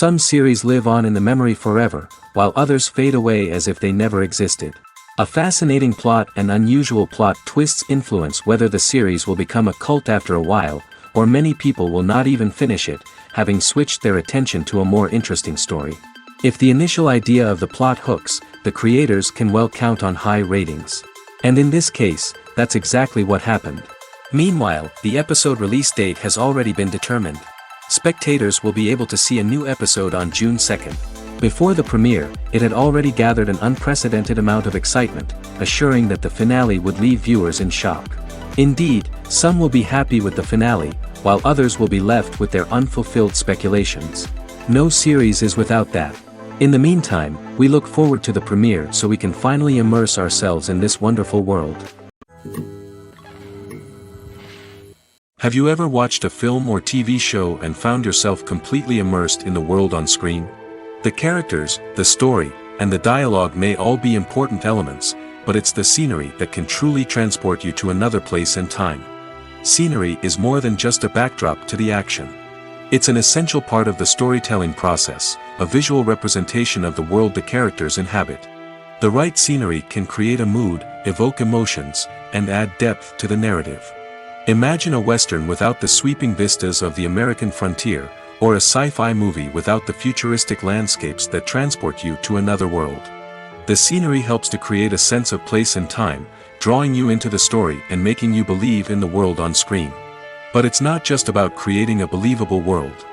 Some series live on in the memory forever, while others fade away as if they never existed. A fascinating plot and unusual plot twists influence whether the series will become a cult after a while, or many people will not even finish it, having switched their attention to a more interesting story. If the initial idea of the plot hooks, the creators can well count on high ratings. And in this case, that's exactly what happened. Meanwhile, the episode release date has already been determined. Spectators will be able to see a new episode on June 2nd. Before the premiere, it had already gathered an unprecedented amount of excitement, assuring that the finale would leave viewers in shock. Indeed, some will be happy with the finale, while others will be left with their unfulfilled speculations. No series is without that. In the meantime, we look forward to the premiere so we can finally immerse ourselves in this wonderful world. Have you ever watched a film or TV show and found yourself completely immersed in the world on screen? The characters, the story, and the dialogue may all be important elements, but it's the scenery that can truly transport you to another place and time. Scenery is more than just a backdrop to the action. It's an essential part of the storytelling process, a visual representation of the world the characters inhabit. The right scenery can create a mood, evoke emotions, and add depth to the narrative. Imagine a Western without the sweeping vistas of the American frontier, or a sci-fi movie without the futuristic landscapes that transport you to another world. The scenery helps to create a sense of place and time, drawing you into the story and making you believe in the world on screen. But it's not just about creating a believable world.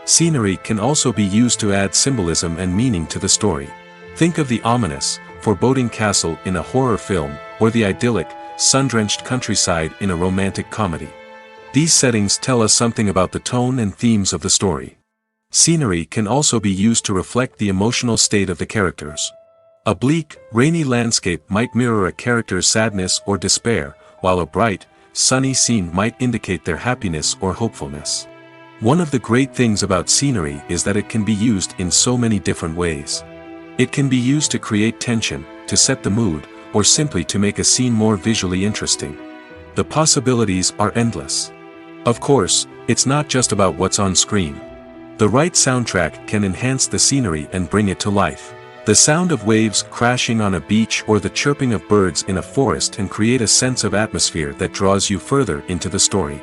Scenery can also be used to add symbolism and meaning to the story. Think of the ominous, foreboding castle in a horror film, or the idyllic, sun-drenched countryside in a romantic comedy. These settings tell us something about the tone and themes of the story. Scenery can also be used to reflect the emotional state of the characters. A bleak, rainy landscape might mirror a character's sadness or despair, while a bright, sunny scene might indicate their happiness or hopefulness. One of the great things about scenery is that it can be used in so many different ways. It can be used to create tension, to set the mood, or simply to make a scene more visually interesting. The possibilities are endless. Of course, it's not just about what's on screen. The right soundtrack can enhance the scenery and bring it to life. The sound of waves crashing on a beach or the chirping of birds in a forest can create a sense of atmosphere that draws you further into the story.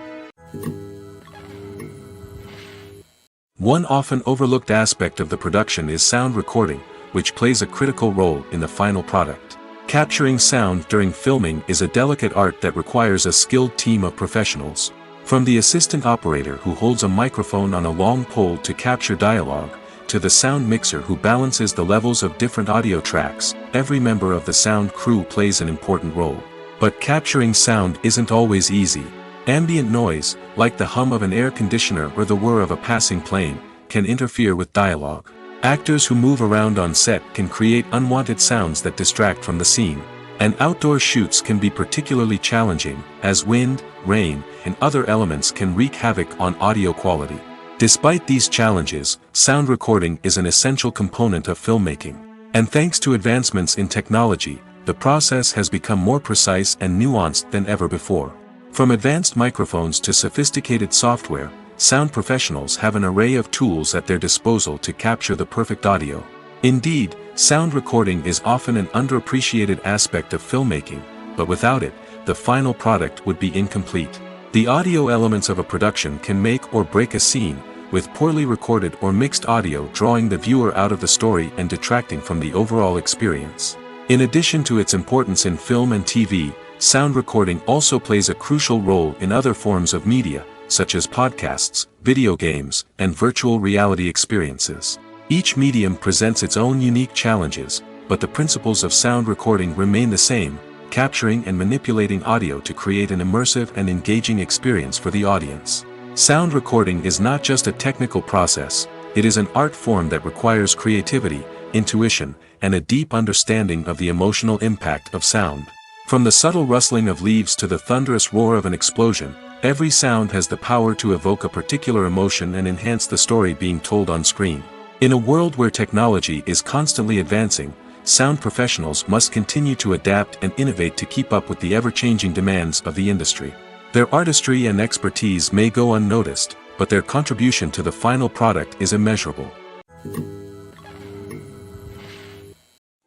One often overlooked aspect of the production is sound recording, which plays a critical role in the final product. Capturing sound during filming is a delicate art that requires a skilled team of professionals. From the assistant operator who holds a microphone on a long pole to capture dialogue, to the sound mixer who balances the levels of different audio tracks, every member of the sound crew plays an important role. But capturing sound isn't always easy. Ambient noise, like the hum of an air conditioner or the whir of a passing plane, can interfere with dialogue. Actors who move around on set can create unwanted sounds that distract from the scene. And outdoor shoots can be particularly challenging, as wind, rain, and other elements can wreak havoc on audio quality. Despite these challenges, sound recording is an essential component of filmmaking. And thanks to advancements in technology, the process has become more precise and nuanced than ever before. From advanced microphones to sophisticated software, sound professionals have an array of tools at their disposal to capture the perfect audio. Indeed, sound recording is often an underappreciated aspect of filmmaking, but without it, the final product would be incomplete. The audio elements of a production can make or break a scene, with poorly recorded or mixed audio drawing the viewer out of the story and detracting from the overall experience. In addition to its importance in film and TV, sound recording also plays a crucial role in other forms of media, such as podcasts, video games, and virtual reality experiences. Each medium presents its own unique challenges, but the principles of sound recording remain the same, capturing and manipulating audio to create an immersive and engaging experience for the audience. Sound recording is not just a technical process, it is an art form that requires creativity, intuition, and a deep understanding of the emotional impact of sound. From the subtle rustling of leaves to the thunderous roar of an explosion, every sound has the power to evoke a particular emotion and enhance the story being told on screen. In a world where technology is constantly advancing, sound professionals must continue to adapt and innovate to keep up with the ever-changing demands of the industry. Their artistry and expertise may go unnoticed, but their contribution to the final product is immeasurable.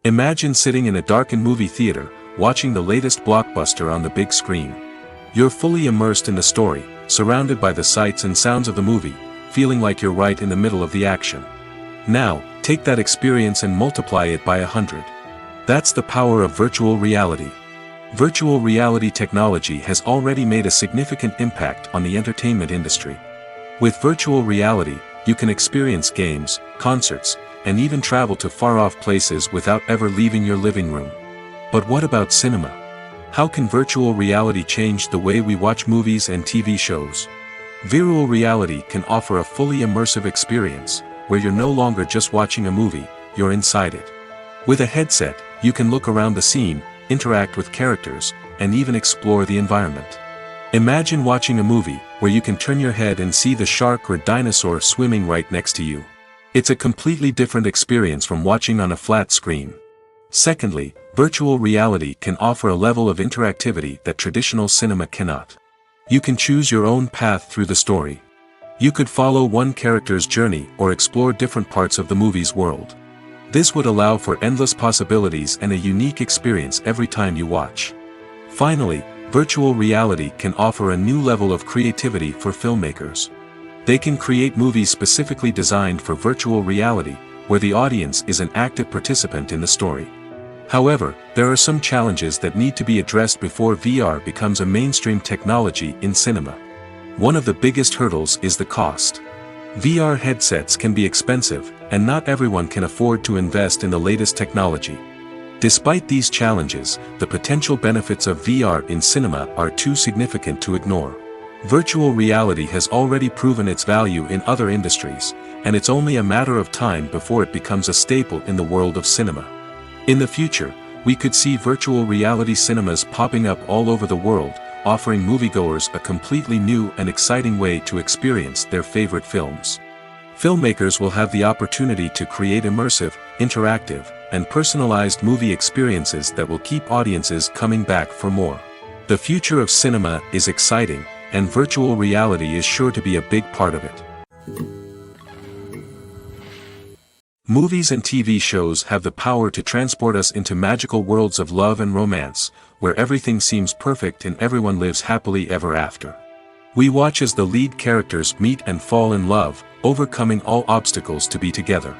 Imagine sitting in a darkened movie theater, watching the latest blockbuster on the big screen. You're fully immersed in the story, surrounded by the sights and sounds of the movie, feeling like you're right in the middle of the action. Now, take that experience and multiply it by 100. That's the power of virtual reality. Virtual reality technology has already made a significant impact on the entertainment industry. With virtual reality, you can experience games, concerts, and even travel to far-off places without ever leaving your living room. But what about cinema? How can virtual reality change the way we watch movies and TV shows? Virtual reality can offer a fully immersive experience, where you're no longer just watching a movie, you're inside it. With a headset, you can look around the scene, interact with characters, and even explore the environment. Imagine watching a movie where you can turn your head and see the shark or dinosaur swimming right next to you. It's a completely different experience from watching on a flat screen. Secondly, virtual reality can offer a level of interactivity that traditional cinema cannot. You can choose your own path through the story. You could follow one character's journey or explore different parts of the movie's world. This would allow for endless possibilities and a unique experience every time you watch. Finally, virtual reality can offer a new level of creativity for filmmakers. They can create movies specifically designed for virtual reality, where the audience is an active participant in the story. However, there are some challenges that need to be addressed before VR becomes a mainstream technology in cinema. One of the biggest hurdles is the cost. VR headsets can be expensive, and not everyone can afford to invest in the latest technology. Despite these challenges, the potential benefits of VR in cinema are too significant to ignore. Virtual reality has already proven its value in other industries, and it's only a matter of time before it becomes a staple in the world of cinema. In the future, we could see virtual reality cinemas popping up all over the world, offering moviegoers a completely new and exciting way to experience their favorite films. Filmmakers will have the opportunity to create immersive, interactive, and personalized movie experiences that will keep audiences coming back for more. The future of cinema is exciting, and virtual reality is sure to be a big part of it. Movies and TV shows have the power to transport us into magical worlds of love and romance, where everything seems perfect and everyone lives happily ever after. We watch as the lead characters meet and fall in love, overcoming all obstacles to be together.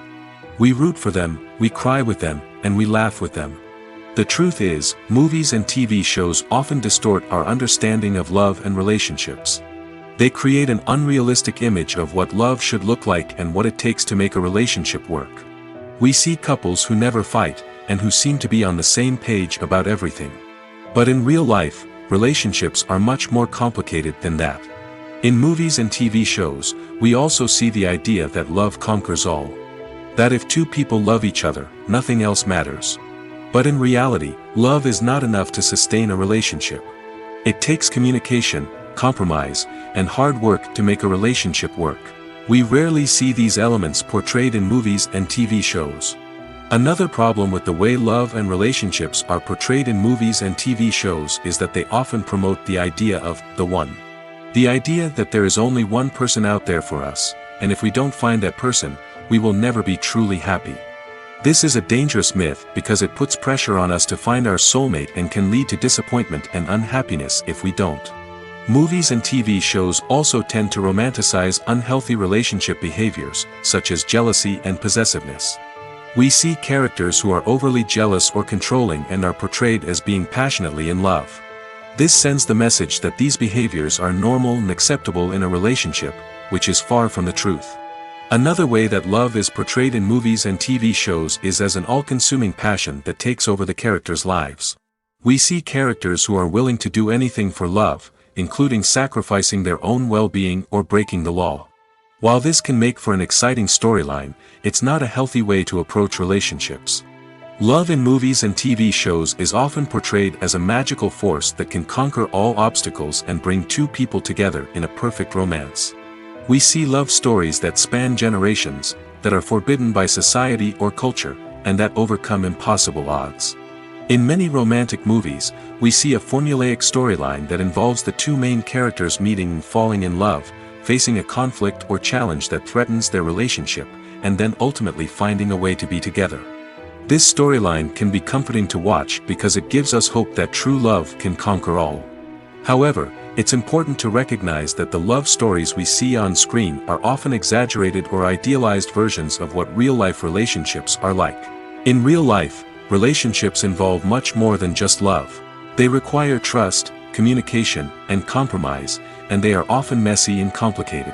We root for them, we cry with them, and we laugh with them. The truth is, movies and TV shows often distort our understanding of love and relationships. They create an unrealistic image of what love should look like and what it takes to make a relationship work. We see couples who never fight, and who seem to be on the same page about everything. But in real life, relationships are much more complicated than that. In movies and TV shows, we also see the idea that love conquers all. That if two people love each other, nothing else matters. But in reality, love is not enough to sustain a relationship. It takes communication, compromise, and hard work to make a relationship work. We rarely see these elements portrayed in movies and TV shows. Another problem with the way love and relationships are portrayed in movies and TV shows is that they often promote the idea of the one. The idea that there is only one person out there for us, and if we don't find that person, we will never be truly happy. This is a dangerous myth because it puts pressure on us to find our soulmate and can lead to disappointment and unhappiness if we don't. Movies and TV shows also tend to romanticize unhealthy relationship behaviors, such as jealousy and possessiveness. We see characters who are overly jealous or controlling and are portrayed as being passionately in love. This sends the message that these behaviors are normal and acceptable in a relationship, which is far from the truth. Another way that love is portrayed in movies and TV shows is as an all-consuming passion that takes over the characters' lives. We see characters who are willing to do anything for love, including sacrificing their own well-being or breaking the law. While this can make for an exciting storyline, it's not a healthy way to approach relationships. Love in movies and TV shows is often portrayed as a magical force that can conquer all obstacles and bring two people together in a perfect romance. We see love stories that span generations, that are forbidden by society or culture, and that overcome impossible odds. In many romantic movies, we see a formulaic storyline that involves the two main characters meeting and falling in love, facing a conflict or challenge that threatens their relationship, and then ultimately finding a way to be together. This storyline can be comforting to watch because it gives us hope that true love can conquer all. However, it's important to recognize that the love stories we see on screen are often exaggerated or idealized versions of what real-life relationships are like. In real life, relationships involve much more than just love. They require trust, communication, and compromise, and they are often messy and complicated.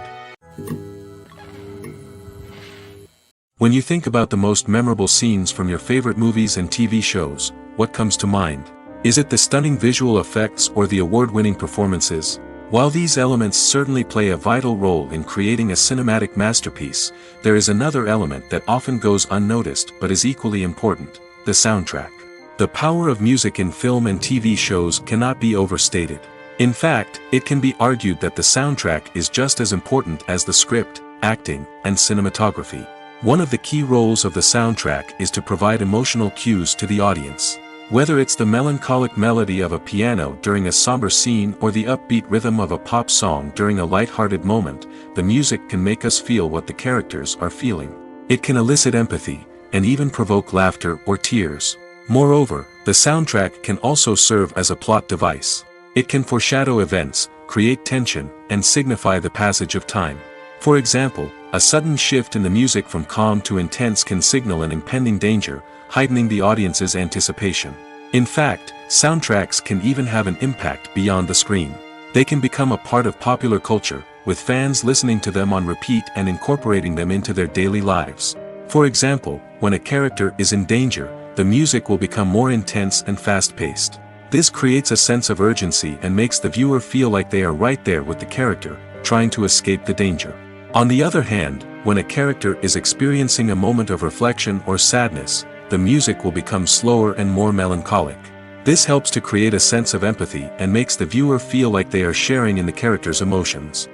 When you think about the most memorable scenes from your favorite movies and TV shows, what comes to mind? Is it the stunning visual effects or the award-winning performances? While these elements certainly play a vital role in creating a cinematic masterpiece, there is another element that often goes unnoticed but is equally important: the soundtrack. The power of music in film and TV shows cannot be overstated. In fact, it can be argued that the soundtrack is just as important as the script, acting, and cinematography. One of the key roles of the soundtrack is to provide emotional cues to the audience. Whether it's the melancholic melody of a piano during a somber scene or the upbeat rhythm of a pop song during a light-hearted moment, the music can make us feel what the characters are feeling. It can elicit empathy, and even provoke laughter or tears. Moreover, the soundtrack can also serve as a plot device. It can foreshadow events, create tension, and signify the passage of time. For example, a sudden shift in the music from calm to intense can signal an impending danger, heightening the audience's anticipation. In fact, soundtracks can even have an impact beyond the screen. They can become a part of popular culture, with fans listening to them on repeat and incorporating them into their daily lives. For example, when a character is in danger, the music will become more intense and fast-paced. This creates a sense of urgency and makes the viewer feel like they are right there with the character, trying to escape the danger. On the other hand, when a character is experiencing a moment of reflection or sadness, the music will become slower and more melancholic. This helps to create a sense of empathy and makes the viewer feel like they are sharing in the character's emotions.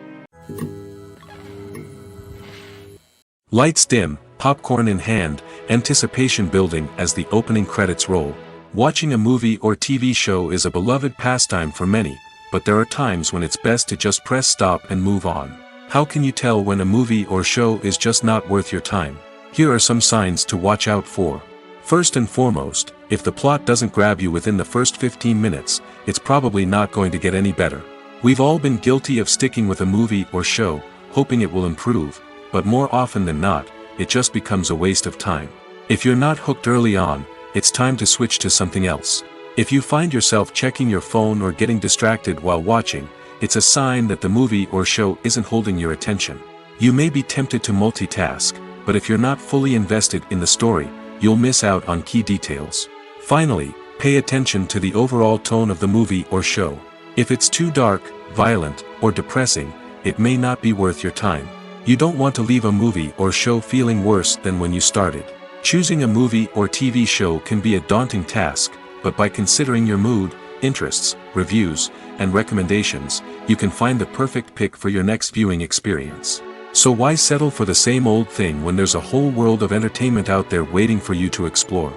Lights dim, popcorn in hand, anticipation building as the opening credits roll. Watching a movie or TV show is a beloved pastime for many, but there are times when it's best to just press stop and move on. How can you tell when a movie or show is just not worth your time? Here are some signs to watch out for. First and foremost, if the plot doesn't grab you within the first 15 minutes, it's probably not going to get any better. We've all been guilty of sticking with a movie or show, hoping it will improve, but more often than not, it just becomes a waste of time. If you're not hooked early on, it's time to switch to something else. If you find yourself checking your phone or getting distracted while watching, it's a sign that the movie or show isn't holding your attention. You may be tempted to multitask, but if you're not fully invested in the story, you'll miss out on key details. Finally, pay attention to the overall tone of the movie or show. If it's too dark, violent, or depressing, it may not be worth your time. You don't want to leave a movie or show feeling worse than when you started. Choosing a movie or TV show can be a daunting task, but by considering your mood, interests, reviews, and recommendations, you can find the perfect pick for your next viewing experience. So why settle for the same old thing when there's a whole world of entertainment out there waiting for you to explore?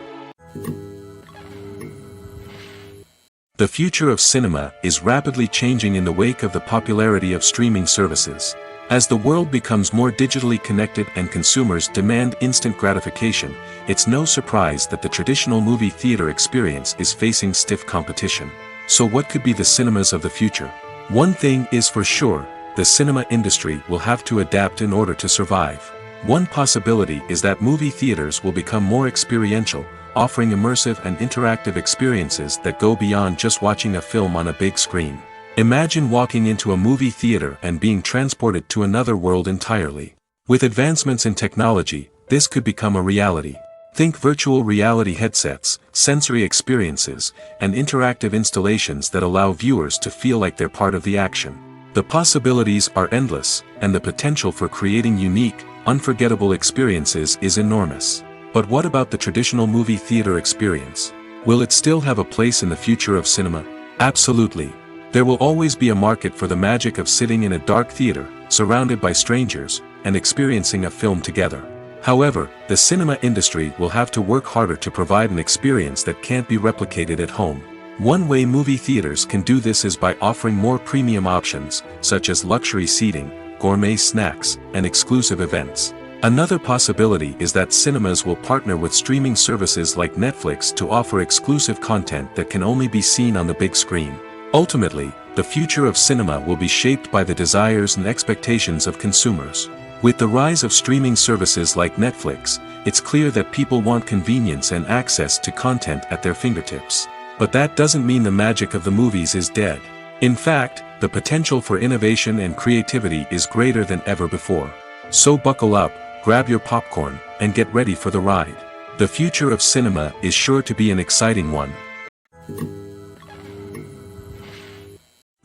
The future of cinema is rapidly changing in the wake of the popularity of streaming services. As the world becomes more digitally connected and consumers demand instant gratification, it's no surprise that the traditional movie theater experience is facing stiff competition. So what could be the cinemas of the future? One thing is for sure, the cinema industry will have to adapt in order to survive. One possibility is that movie theaters will become more experiential, offering immersive and interactive experiences that go beyond just watching a film on a big screen. Imagine walking into a movie theater and being transported to another world entirely. With advancements in technology, this could become a reality. Think virtual reality headsets, sensory experiences, and interactive installations that allow viewers to feel like they're part of the action. The possibilities are endless, and the potential for creating unique, unforgettable experiences is enormous. But what about the traditional movie theater experience? Will it still have a place in the future of cinema? Absolutely. There will always be a market for the magic of sitting in a dark theater, surrounded by strangers, and experiencing a film together. However, the cinema industry will have to work harder to provide an experience that can't be replicated at home. One way movie theaters can do this is by offering more premium options, such as luxury seating, gourmet snacks, and exclusive events. Another possibility is that cinemas will partner with streaming services like Netflix to offer exclusive content that can only be seen on the big screen. Ultimately, the future of cinema will be shaped by the desires and expectations of consumers. With the rise of streaming services like Netflix, it's clear that people want convenience and access to content at their fingertips. But that doesn't mean the magic of the movies is dead. In fact, the potential for innovation and creativity is greater than ever before. So buckle up, grab your popcorn, and get ready for the ride. The future of cinema is sure to be an exciting one.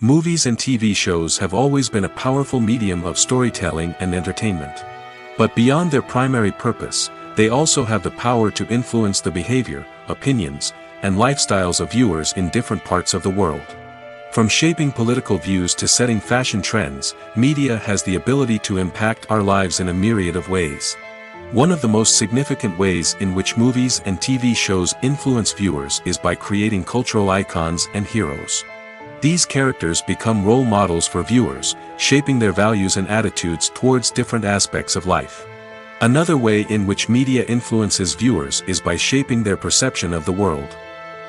Movies and TV shows have always been a powerful medium of storytelling and entertainment. But beyond their primary purpose, they also have the power to influence the behavior, opinions, and lifestyles of viewers in different parts of the world. From shaping political views to setting fashion trends, media has the ability to impact our lives in a myriad of ways. One of the most significant ways in which movies and TV shows influence viewers is by creating cultural icons and heroes. These characters become role models for viewers, shaping their values and attitudes towards different aspects of life. Another way in which media influences viewers is by shaping their perception of the world.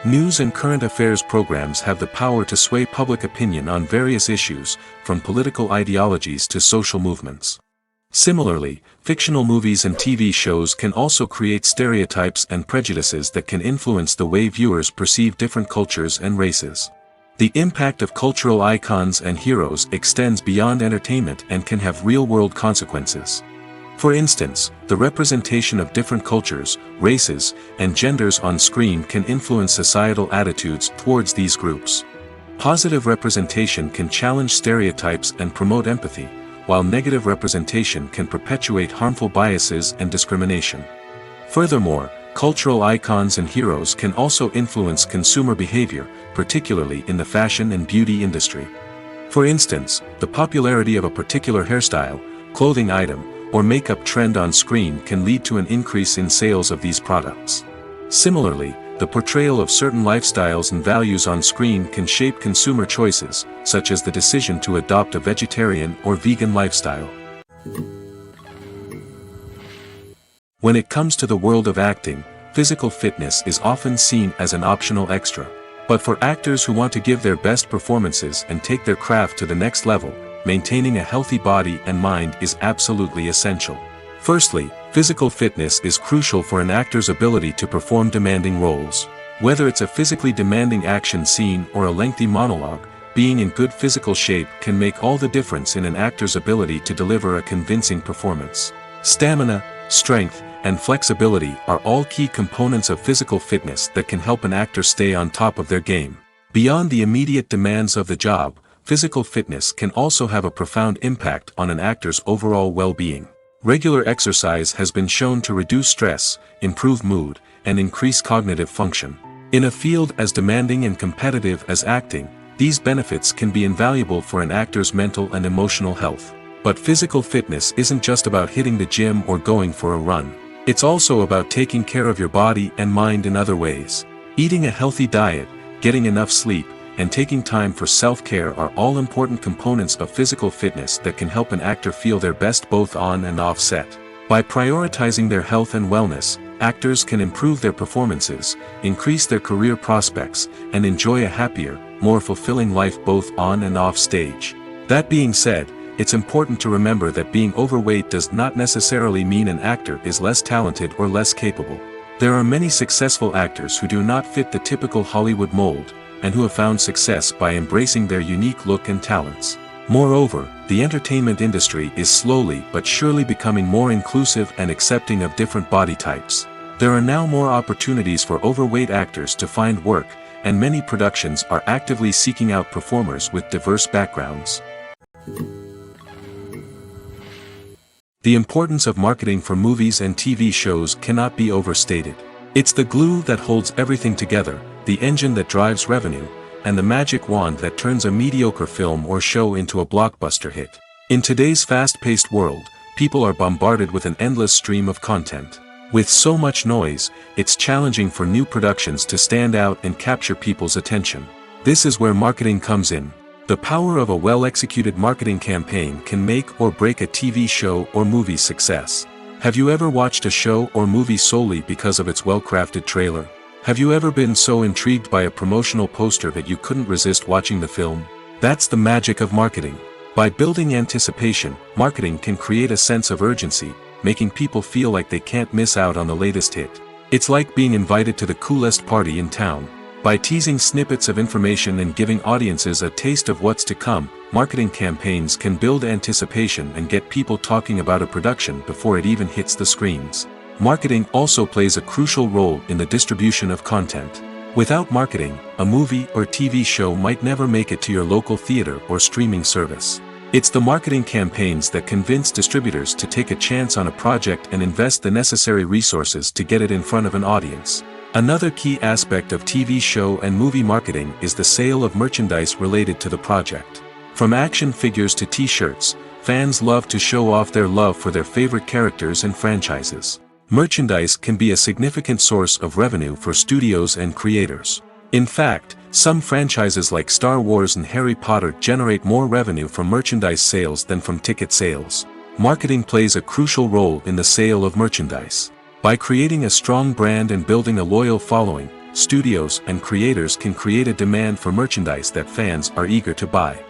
News and current affairs programs have the power to sway public opinion on various issues, from political ideologies to social movements. Similarly, fictional movies and TV shows can also create stereotypes and prejudices that can influence the way viewers perceive different cultures and races. The impact of cultural icons and heroes extends beyond entertainment and can have real-world consequences. For instance, the representation of different cultures, races, and genders on screen can influence societal attitudes towards these groups. Positive representation can challenge stereotypes and promote empathy, while negative representation can perpetuate harmful biases and discrimination. Furthermore, cultural icons and heroes can also influence consumer behavior, particularly in the fashion and beauty industry. For instance, the popularity of a particular hairstyle, clothing item, or makeup trend on screen can lead to an increase in sales of these products. Similarly, the portrayal of certain lifestyles and values on screen can shape consumer choices, such as the decision to adopt a vegetarian or vegan lifestyle. When it comes to the world of acting, physical fitness is often seen as an optional extra. But for actors who want to give their best performances and take their craft to the next level, maintaining a healthy body and mind is absolutely essential. Firstly, physical fitness is crucial for an actor's ability to perform demanding roles. Whether it's a physically demanding action scene or a lengthy monologue, being in good physical shape can make all the difference in an actor's ability to deliver a convincing performance. Stamina, strength, and flexibility are all key components of physical fitness that can help an actor stay on top of their game. Beyond the immediate demands of the job, physical fitness can also have a profound impact on an actor's overall well-being. Regular exercise has been shown to reduce stress, improve mood, and increase cognitive function. In a field as demanding and competitive as acting, these benefits can be invaluable for an actor's mental and emotional health. But physical fitness isn't just about hitting the gym or going for a run. It's also about taking care of your body and mind in other ways. Eating a healthy diet, getting enough sleep, and taking time for self-care are all important components of physical fitness that can help an actor feel their best both on and off set. By prioritizing their health and wellness, actors can improve their performances, increase their career prospects, and enjoy a happier, more fulfilling life both on and off stage. That being said, it's important to remember that being overweight does not necessarily mean an actor is less talented or less capable. There are many successful actors who do not fit the typical Hollywood mold, and who have found success by embracing their unique look and talents. Moreover, the entertainment industry is slowly but surely becoming more inclusive and accepting of different body types. There are now more opportunities for overweight actors to find work, and many productions are actively seeking out performers with diverse backgrounds. The importance of marketing for movies and TV shows cannot be overstated. It's the glue that holds everything together, the engine that drives revenue, and the magic wand that turns a mediocre film or show into a blockbuster hit. In today's fast-paced world, people are bombarded with an endless stream of content. With so much noise, it's challenging for new productions to stand out and capture people's attention. This is where marketing comes in. The power of a well-executed marketing campaign can make or break a TV show or movie's success. Have you ever watched a show or movie solely because of its well-crafted trailer? Have you ever been so intrigued by a promotional poster that you couldn't resist watching the film? That's the magic of marketing. By building anticipation, marketing can create a sense of urgency, making people feel like they can't miss out on the latest hit. It's like being invited to the coolest party in town. By teasing snippets of information and giving audiences a taste of what's to come, marketing campaigns can build anticipation and get people talking about a production before it even hits the screens. Marketing also plays a crucial role in the distribution of content. Without marketing, a movie or TV show might never make it to your local theater or streaming service. It's the marketing campaigns that convince distributors to take a chance on a project and invest the necessary resources to get it in front of an audience. Another key aspect of TV show and movie marketing is the sale of merchandise related to the project. From action figures to t-shirts, fans love to show off their love for their favorite characters and franchises. Merchandise can be a significant source of revenue for studios and creators. In fact, some franchises like Star Wars and Harry Potter generate more revenue from merchandise sales than from ticket sales. Marketing plays a crucial role in the sale of merchandise. By creating a strong brand and building a loyal following, studios and creators can create a demand for merchandise that fans are eager to buy.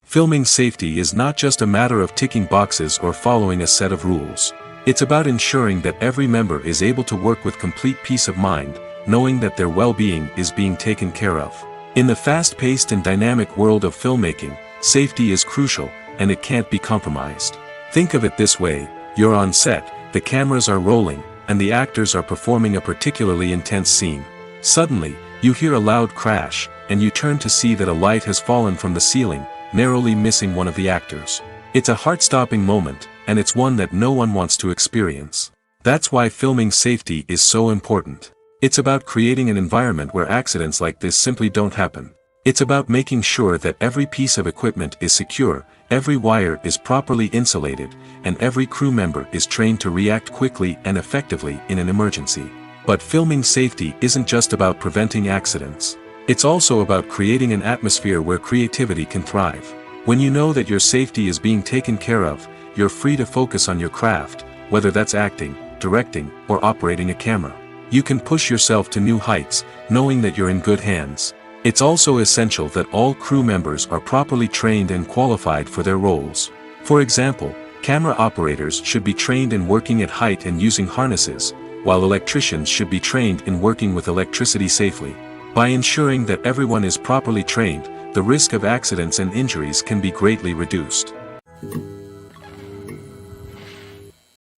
Filming safety is not just a matter of ticking boxes or following a set of rules. It's about ensuring that every member is able to work with complete peace of mind, knowing that their well-being is being taken care of. In the fast-paced and dynamic world of filmmaking, safety is crucial, and it can't be compromised. Think of it this way: you're on set, the cameras are rolling, and the actors are performing a particularly intense scene. Suddenly, you hear a loud crash, and you turn to see that a light has fallen from the ceiling, narrowly missing one of the actors. It's a heart-stopping moment, and it's one that no one wants to experience. That's why filming safety is so important. It's about creating an environment where accidents like this simply don't happen. It's about making sure that every piece of equipment is secure, every wire is properly insulated, and every crew member is trained to react quickly and effectively in an emergency. But filming safety isn't just about preventing accidents. It's also about creating an atmosphere where creativity can thrive. When you know that your safety is being taken care of, you're free to focus on your craft, whether that's acting, directing, or operating a camera. You can push yourself to new heights, knowing that you're in good hands. It's also essential that all crew members are properly trained and qualified for their roles. For example, camera operators should be trained in working at height and using harnesses, while electricians should be trained in working with electricity safely. By ensuring that everyone is properly trained, the risk of accidents and injuries can be greatly reduced.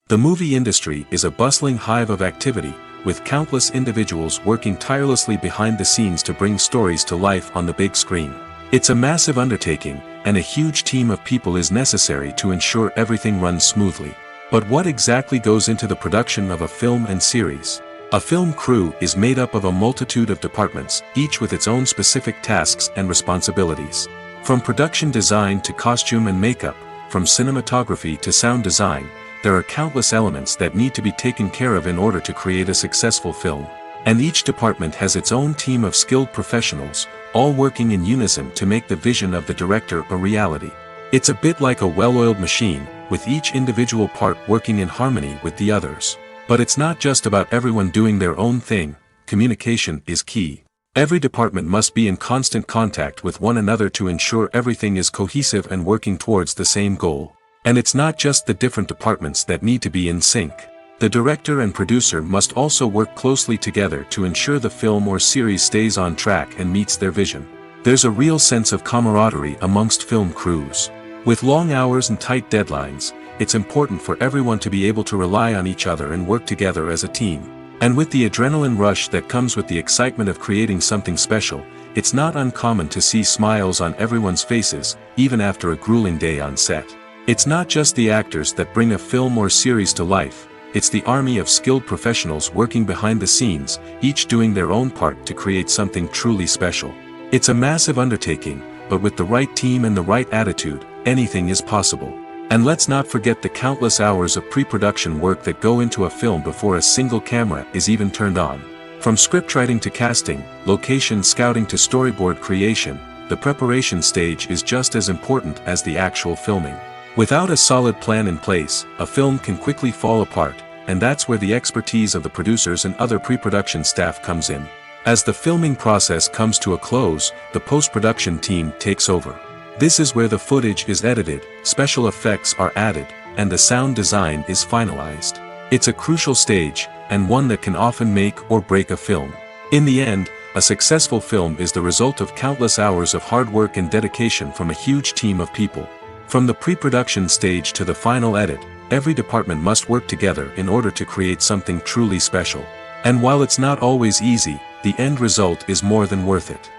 The movie industry is a bustling hive of activity, with countless individuals working tirelessly behind the scenes to bring stories to life on the big screen. It's a massive undertaking, and a huge team of people is necessary to ensure everything runs smoothly. But what exactly goes into the production of a film and series? A film crew is made up of a multitude of departments, each with its own specific tasks and responsibilities. From production design to costume and makeup, from cinematography to sound design, there are countless elements that need to be taken care of in order to create a successful film. And each department has its own team of skilled professionals, all working in unison to make the vision of the director a reality. It's a bit like a well-oiled machine, with each individual part working in harmony with the others. But it's not just about everyone doing their own thing. Communication is key. Every department must be in constant contact with one another to ensure everything is cohesive and working towards the same goal. And it's not just the different departments that need to be in sync. The director and producer must also work closely together to ensure the film or series stays on track and meets their vision. There's a real sense of camaraderie amongst film crews. With long hours and tight deadlines, it's important for everyone to be able to rely on each other and work together as a team. And with the adrenaline rush that comes with the excitement of creating something special, it's not uncommon to see smiles on everyone's faces, even after a grueling day on set. It's not just the actors that bring a film or series to life, it's the army of skilled professionals working behind the scenes, each doing their own part to create something truly special. It's a massive undertaking, but with the right team and the right attitude, anything is possible. And let's not forget the countless hours of pre-production work that go into a film before a single camera is even turned on. From scriptwriting to casting, location scouting to storyboard creation, the preparation stage is just as important as the actual filming. Without a solid plan in place, a film can quickly fall apart, and that's where the expertise of the producers and other pre-production staff comes in. As the filming process comes to a close, the post-production team takes over. This is where the footage is edited, special effects are added, and the sound design is finalized. It's a crucial stage, and one that can often make or break a film. In the end, a successful film is the result of countless hours of hard work and dedication from a huge team of people. From the pre-production stage to the final edit, every department must work together in order to create something truly special. And while it's not always easy, the end result is more than worth it.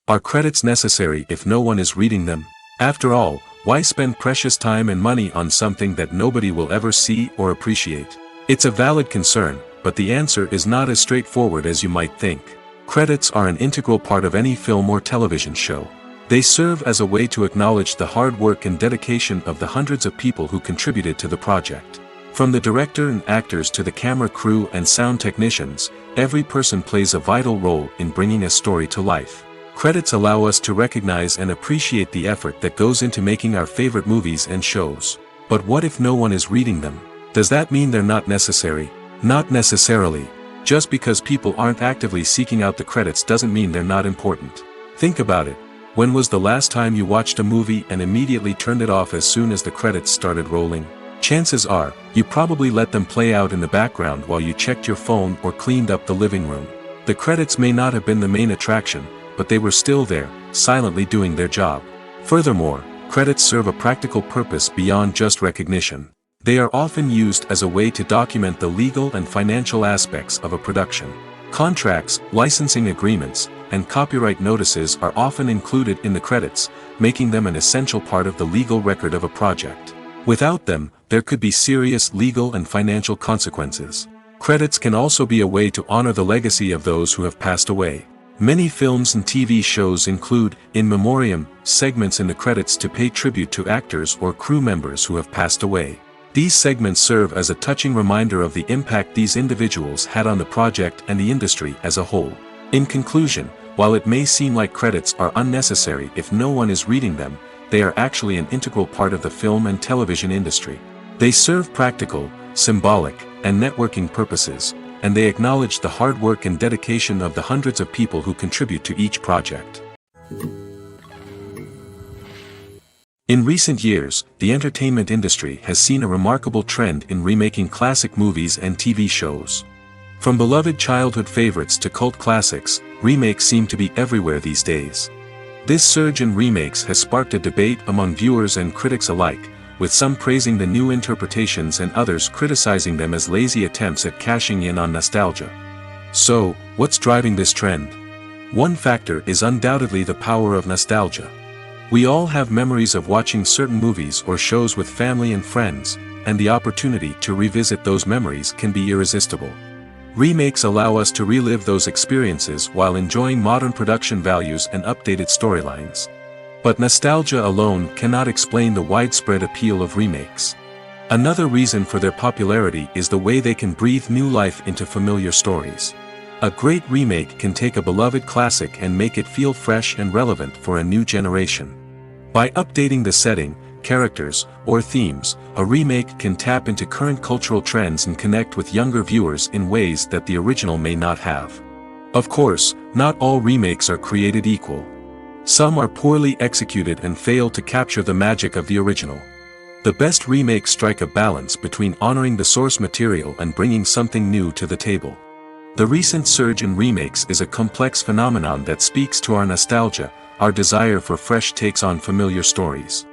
Are credits necessary if no one is reading them? After all, why spend precious time and money on something that nobody will ever see or appreciate? It's a valid concern, but the answer is not as straightforward as you might think. Credits are an integral part of any film or television show. They serve as a way to acknowledge the hard work and dedication of the hundreds of people who contributed to the project. From the director and actors to the camera crew and sound technicians, every person plays a vital role in bringing a story to life. Credits allow us to recognize and appreciate the effort that goes into making our favorite movies and shows. But what if no one is reading them? Does that mean they're not necessary? Not necessarily. Just because people aren't actively seeking out the credits doesn't mean they're not important. Think about it. When was the last time you watched a movie and immediately turned it off as soon as the credits started rolling? Chances are, you probably let them play out in the background while you checked your phone or cleaned up the living room. The credits may not have been the main attraction, but they were still there, silently doing their job. Furthermore, credits serve a practical purpose beyond just recognition. They are often used as a way to document the legal and financial aspects of a production. Contracts, licensing agreements, and copyright notices are often included in the credits, making them an essential part of the legal record of a project. Without them, there could be serious legal and financial consequences. Credits can also be a way to honor the legacy of those who have passed away. Many films and TV shows include, in memoriam, segments in the credits to pay tribute to actors or crew members who have passed away. These segments serve as a touching reminder of the impact these individuals had on the project and the industry as a whole. In conclusion, while it may seem like credits are unnecessary if no one is reading them, they are actually an integral part of the film and television industry. They serve practical, symbolic, and networking purposes, and they acknowledge the hard work and dedication of the hundreds of people who contribute to each project. In recent years, the entertainment industry has seen a remarkable trend in remaking classic movies and TV shows. From beloved childhood favorites to cult classics, remakes seem to be everywhere these days. This surge in remakes has sparked a debate among viewers and critics alike, with some praising the new interpretations and others criticizing them as lazy attempts at cashing in on nostalgia. So, what's driving this trend? One factor is undoubtedly the power of nostalgia. We all have memories of watching certain movies or shows with family and friends, and the opportunity to revisit those memories can be irresistible. Remakes allow us to relive those experiences while enjoying modern production values and updated storylines. But nostalgia alone cannot explain the widespread appeal of remakes. Another reason for their popularity is the way they can breathe new life into familiar stories. A great remake can take a beloved classic and make it feel fresh and relevant for a new generation. By updating the setting, characters, or themes, a remake can tap into current cultural trends and connect with younger viewers in ways that the original may not have. Of course, not all remakes are created equal. Some are poorly executed and fail to capture the magic of the original. The best remakes strike a balance between honoring the source material and bringing something new to the table. The recent surge in remakes is a complex phenomenon that speaks to our nostalgia, our desire for fresh takes on familiar stories.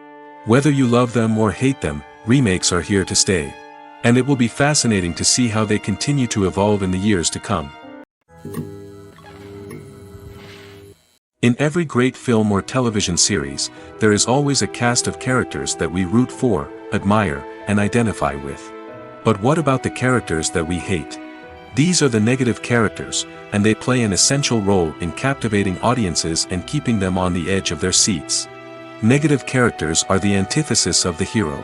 Whether you love them or hate them, remakes are here to stay. And it will be fascinating to see how they continue to evolve in the years to come. In every great film or television series, there is always a cast of characters that we root for, admire, and identify with. But what about the characters that we hate? These are the negative characters, and they play an essential role in captivating audiences and keeping them on the edge of their seats. Negative characters are the antithesis of the hero.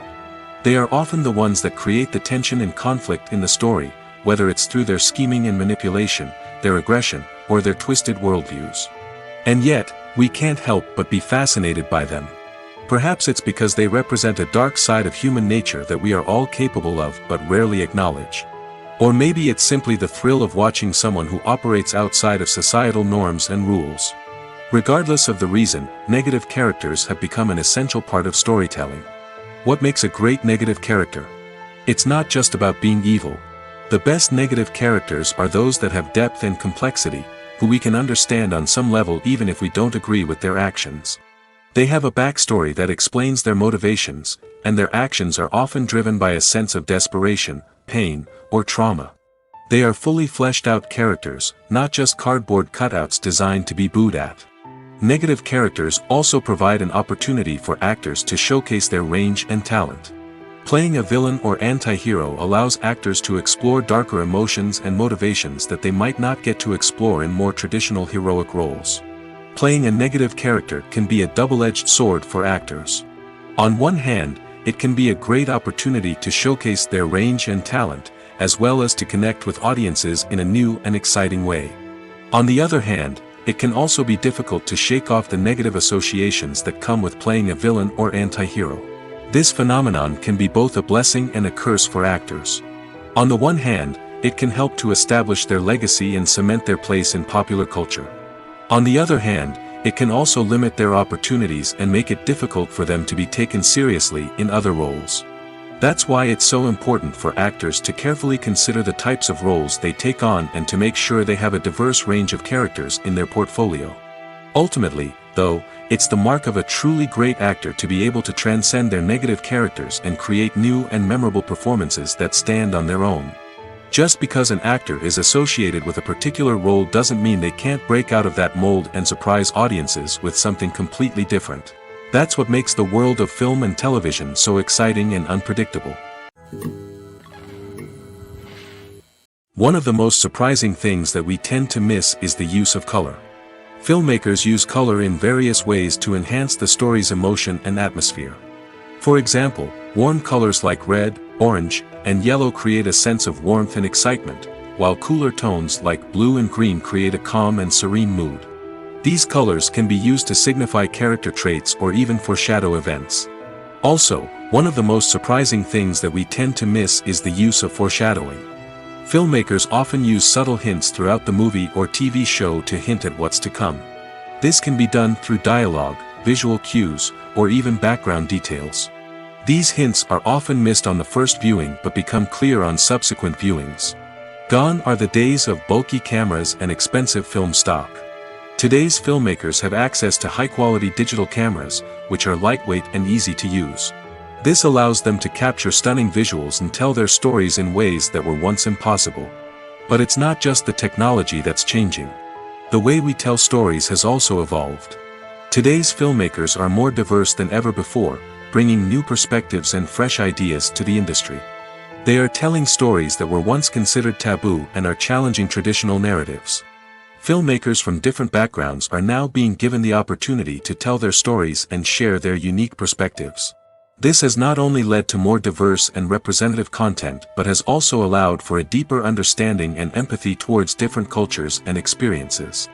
They are often the ones that create the tension and conflict in the story, whether it's through their scheming and manipulation, their aggression, or their twisted worldviews. And yet, we can't help but be fascinated by them. Perhaps it's because they represent a dark side of human nature that we are all capable of but rarely acknowledge. Or maybe it's simply the thrill of watching someone who operates outside of societal norms and rules. Regardless of the reason, negative characters have become an essential part of storytelling. What makes a great negative character? It's not just about being evil. The best negative characters are those that have depth and complexity, who we can understand on some level even if we don't agree with their actions. They have a backstory that explains their motivations, and their actions are often driven by a sense of desperation, pain, or trauma. They are fully fleshed out characters, not just cardboard cutouts designed to be booed at. Negative characters also provide an opportunity for actors to showcase their range and talent. Playing a villain or anti-hero allows actors to explore darker emotions and motivations that they might not get to explore in more traditional heroic roles. Playing a negative character can be a double-edged sword for actors. On one hand, it can be a great opportunity to showcase their range and talent, as well as to connect with audiences in a new and exciting way. On the other hand, it can also be difficult to shake off the negative associations that come with playing a villain or anti-hero. This phenomenon can be both a blessing and a curse for actors. On the one hand, it can help to establish their legacy and cement their place in popular culture. On the other hand, it can also limit their opportunities and make it difficult for them to be taken seriously in other roles. That's why it's so important for actors to carefully consider the types of roles they take on and to make sure they have a diverse range of characters in their portfolio. Ultimately, though, it's the mark of a truly great actor to be able to transcend their negative characters and create new and memorable performances that stand on their own. Just because an actor is associated with a particular role doesn't mean they can't break out of that mold and surprise audiences with something completely different. That's what makes the world of film and television so exciting and unpredictable. One of the most surprising things that we tend to miss is the use of color. Filmmakers use color in various ways to enhance the story's emotion and atmosphere. For example, warm colors like red, orange, and yellow create a sense of warmth and excitement, while cooler tones like blue and green create a calm and serene mood. These colors can be used to signify character traits or even foreshadow events. Also, one of the most surprising things that we tend to miss is the use of foreshadowing. Filmmakers often use subtle hints throughout the movie or TV show to hint at what's to come. This can be done through dialogue, visual cues, or even background details. These hints are often missed on the first viewing but become clear on subsequent viewings. Gone are the days of bulky cameras and expensive film stock. Today's filmmakers have access to high-quality digital cameras, which are lightweight and easy to use. This allows them to capture stunning visuals and tell their stories in ways that were once impossible. But it's not just the technology that's changing. The way we tell stories has also evolved. Today's filmmakers are more diverse than ever before, bringing new perspectives and fresh ideas to the industry. They are telling stories that were once considered taboo and are challenging traditional narratives. Filmmakers from different backgrounds are now being given the opportunity to tell their stories and share their unique perspectives. This has not only led to more diverse and representative content but has also allowed for a deeper understanding and empathy towards different cultures and experiences.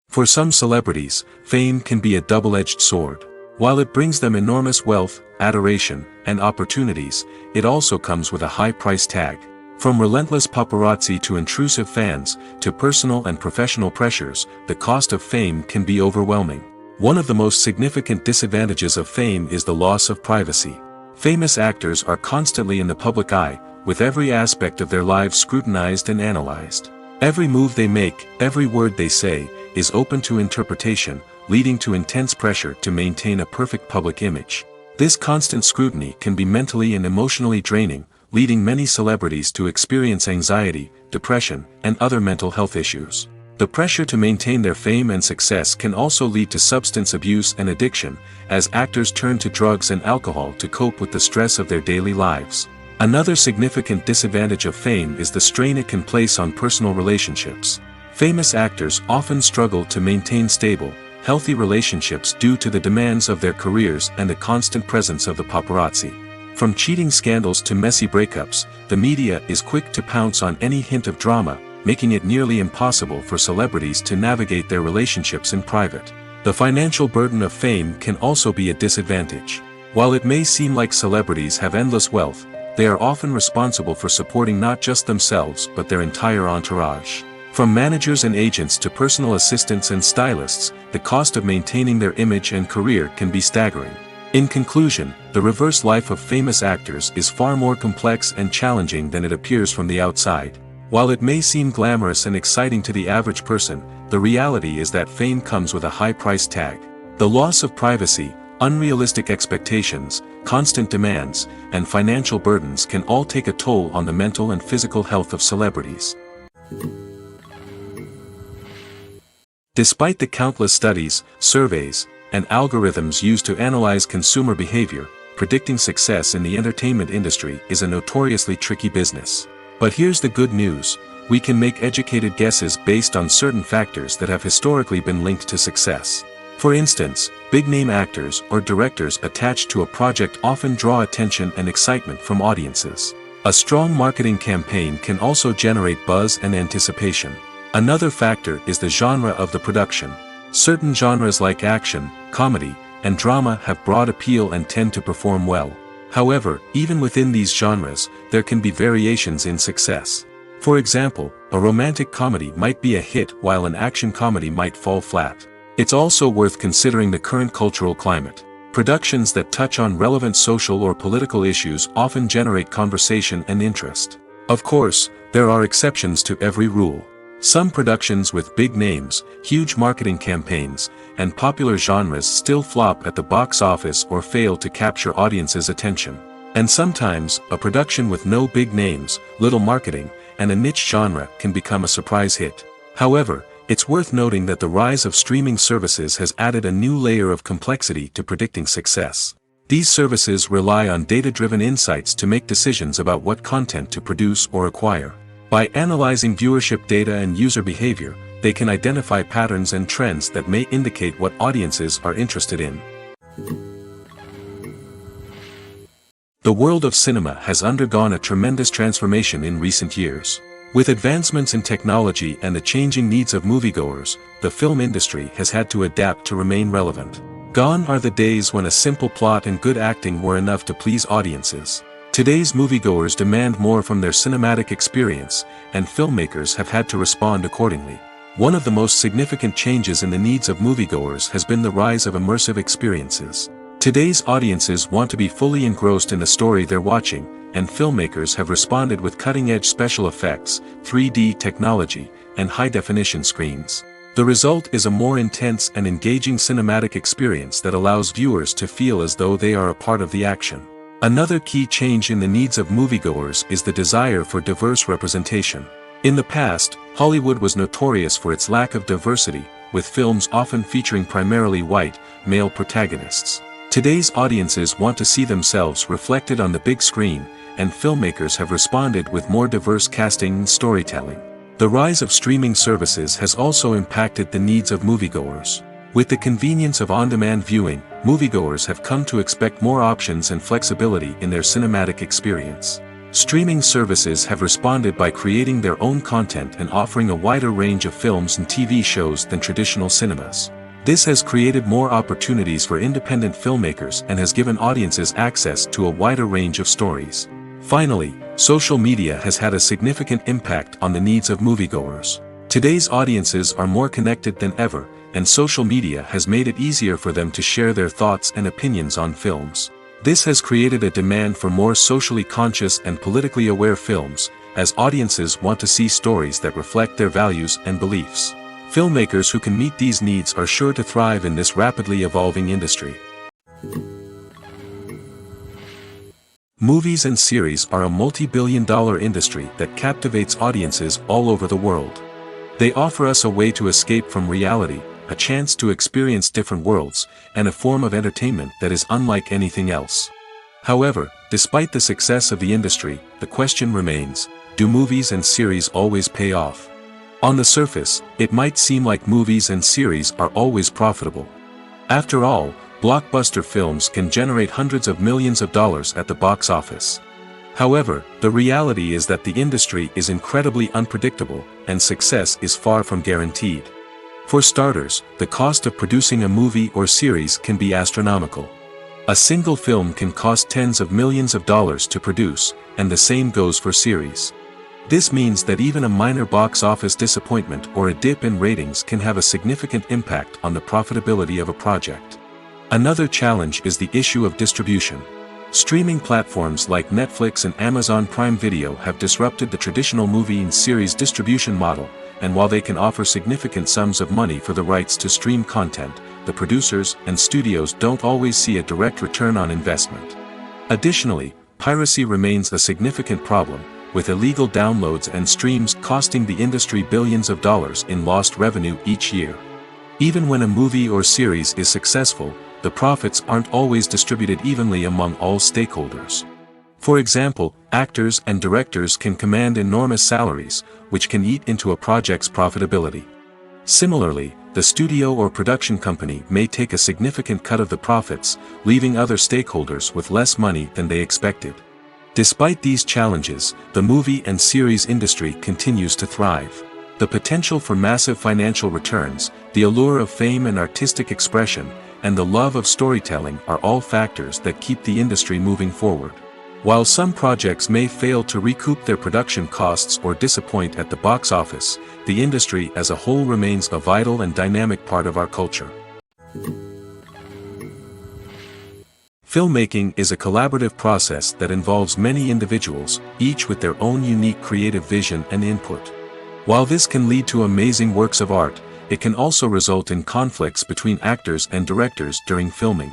For some celebrities, fame can be a double-edged sword. While it brings them enormous wealth, adoration, and opportunities, it also comes with a high price tag. From relentless paparazzi to intrusive fans, to personal and professional pressures, the cost of fame can be overwhelming. One of the most significant disadvantages of fame is the loss of privacy. Famous actors are constantly in the public eye, with every aspect of their lives scrutinized and analyzed. Every move they make, every word they say, is open to interpretation, leading to intense pressure to maintain a perfect public image. This constant scrutiny can be mentally and emotionally draining, leading many celebrities to experience anxiety, depression, and other mental health issues. The pressure to maintain their fame and success can also lead to substance abuse and addiction, as actors turn to drugs and alcohol to cope with the stress of their daily lives. Another significant disadvantage of fame is the strain it can place on personal relationships. Famous actors often struggle to maintain stable, healthy relationships due to the demands of their careers and the constant presence of the paparazzi. From cheating scandals to messy breakups, the media is quick to pounce on any hint of drama, making it nearly impossible for celebrities to navigate their relationships in private. The financial burden of fame can also be a disadvantage. While it may seem like celebrities have endless wealth, they are often responsible for supporting not just themselves but their entire entourage. From managers and agents to personal assistants and stylists, the cost of maintaining their image and career can be staggering. In conclusion, the reverse life of famous actors is far more complex and challenging than it appears from the outside. While it may seem glamorous and exciting to the average person, the reality is that fame comes with a high price tag. The loss of privacy, unrealistic expectations, constant demands, and financial burdens can all take a toll on the mental and physical health of celebrities. Despite the countless studies, surveys, and algorithms used to analyze consumer behavior, predicting success in the entertainment industry is a notoriously tricky business. But here's the good news: we can make educated guesses based on certain factors that have historically been linked to success. For instance, big-name actors or directors attached to a project often draw attention and excitement from audiences. A strong marketing campaign can also generate buzz and anticipation. Another factor is the genre of the production. Certain genres like action, comedy, and drama have broad appeal and tend to perform well. However, even within these genres, there can be variations in success. For example, a romantic comedy might be a hit while an action comedy might fall flat. It's also worth considering the current cultural climate. Productions that touch on relevant social or political issues often generate conversation and interest. Of course, there are exceptions to every rule. Some productions with big names, huge marketing campaigns, and popular genres still flop at the box office or fail to capture audiences' attention. And sometimes, a production with no big names, little marketing, and a niche genre can become a surprise hit. However, it's worth noting that the rise of streaming services has added a new layer of complexity to predicting success. These services rely on data-driven insights to make decisions about what content to produce or acquire. By analyzing viewership data and user behavior, they can identify patterns and trends that may indicate what audiences are interested in. The world of cinema has undergone a tremendous transformation in recent years. With advancements in technology and the changing needs of moviegoers, the film industry has had to adapt to remain relevant. Gone are the days when a simple plot and good acting were enough to please audiences. Today's moviegoers demand more from their cinematic experience, and filmmakers have had to respond accordingly. One of the most significant changes in the needs of moviegoers has been the rise of immersive experiences. Today's audiences want to be fully engrossed in the story they're watching, and filmmakers have responded with cutting-edge special effects, 3D technology, and high-definition screens. The result is a more intense and engaging cinematic experience that allows viewers to feel as though they are a part of the action. Another key change in the needs of moviegoers is the desire for diverse representation. In the past, Hollywood was notorious for its lack of diversity, with films often featuring primarily white, male protagonists. Today's audiences want to see themselves reflected on the big screen, and filmmakers have responded with more diverse casting and storytelling. The rise of streaming services has also impacted the needs of moviegoers. With the convenience of on-demand viewing, moviegoers have come to expect more options and flexibility in their cinematic experience. Streaming services have responded by creating their own content and offering a wider range of films and TV shows than traditional cinemas. This has created more opportunities for independent filmmakers and has given audiences access to a wider range of stories. Finally, social media has had a significant impact on the needs of moviegoers. Today's audiences are more connected than ever, and social media has made it easier for them to share their thoughts and opinions on films. This has created a demand for more socially conscious and politically aware films, as audiences want to see stories that reflect their values and beliefs. Filmmakers who can meet these needs are sure to thrive in this rapidly evolving industry. Movies and series are a multi-billion-dollar industry that captivates audiences all over the world. They offer us a way to escape from reality, a chance to experience different worlds, and a form of entertainment that is unlike anything else. However, despite the success of the industry, the question remains, do movies and series always pay off? On the surface, it might seem like movies and series are always profitable. After all, blockbuster films can generate hundreds of millions of dollars at the box office. However, the reality is that the industry is incredibly unpredictable, and success is far from guaranteed. For starters, the cost of producing a movie or series can be astronomical. A single film can cost tens of millions of dollars to produce, and the same goes for series. This means that even a minor box office disappointment or a dip in ratings can have a significant impact on the profitability of a project. Another challenge is the issue of distribution. Streaming platforms like Netflix and Amazon Prime Video have disrupted the traditional movie and series distribution model, and while they can offer significant sums of money for the rights to stream content, the producers and studios don't always see a direct return on investment. Additionally, piracy remains a significant problem, with illegal downloads and streams costing the industry billions of dollars in lost revenue each year. Even when a movie or series is successful, the profits aren't always distributed evenly among all stakeholders. For example, actors and directors can command enormous salaries, which can eat into a project's profitability. Similarly, the studio or production company may take a significant cut of the profits, leaving other stakeholders with less money than they expected. Despite these challenges, the movie and series industry continues to thrive. The potential for massive financial returns, the allure of fame and artistic expression, and the love of storytelling are all factors that keep the industry moving forward. While some projects may fail to recoup their production costs or disappoint at the box office, the industry as a whole remains a vital and dynamic part of our culture. Filmmaking is a collaborative process that involves many individuals, each with their own unique creative vision and input. While this can lead to amazing works of art, it can also result in conflicts between actors and directors during filming.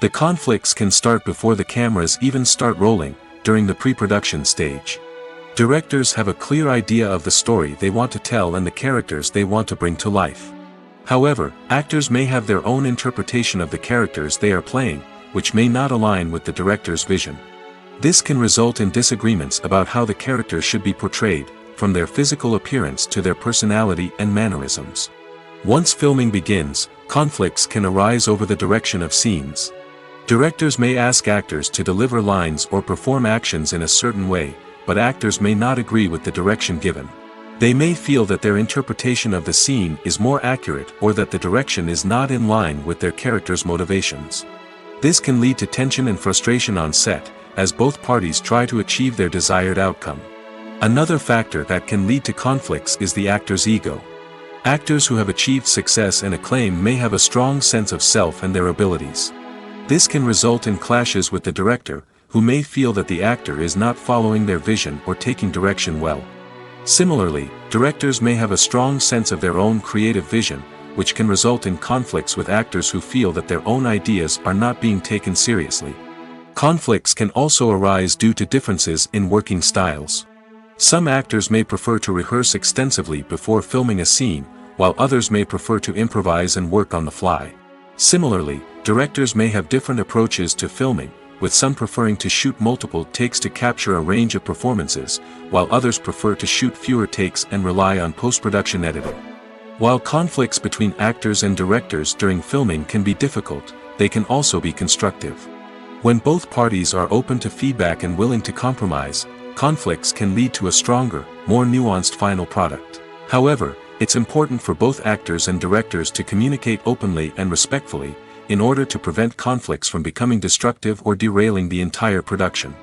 The conflicts can start before the cameras even start rolling, during the pre-production stage. Directors have a clear idea of the story they want to tell and the characters they want to bring to life. However, actors may have their own interpretation of the characters they are playing, which may not align with the director's vision. This can result in disagreements about how the characters should be portrayed, from their physical appearance to their personality and mannerisms. Once filming begins, conflicts can arise over the direction of scenes. Directors may ask actors to deliver lines or perform actions in a certain way, but actors may not agree with the direction given. They may feel that their interpretation of the scene is more accurate or that the direction is not in line with their character's motivations. This can lead to tension and frustration on set, as both parties try to achieve their desired outcome. Another factor that can lead to conflicts is the actor's ego. Actors who have achieved success and acclaim may have a strong sense of self and their abilities. This can result in clashes with the director, who may feel that the actor is not following their vision or taking direction well. Similarly, directors may have a strong sense of their own creative vision, which can result in conflicts with actors who feel that their own ideas are not being taken seriously. Conflicts can also arise due to differences in working styles. Some actors may prefer to rehearse extensively before filming a scene, while others may prefer to improvise and work on the fly. Similarly, directors may have different approaches to filming, with some preferring to shoot multiple takes to capture a range of performances, while others prefer to shoot fewer takes and rely on post-production editing. While conflicts between actors and directors during filming can be difficult, they can also be constructive. When both parties are open to feedback and willing to compromise, conflicts can lead to a stronger, more nuanced final product. However, it's important for both actors and directors to communicate openly and respectfully, in order to prevent conflicts from becoming destructive or derailing the entire production.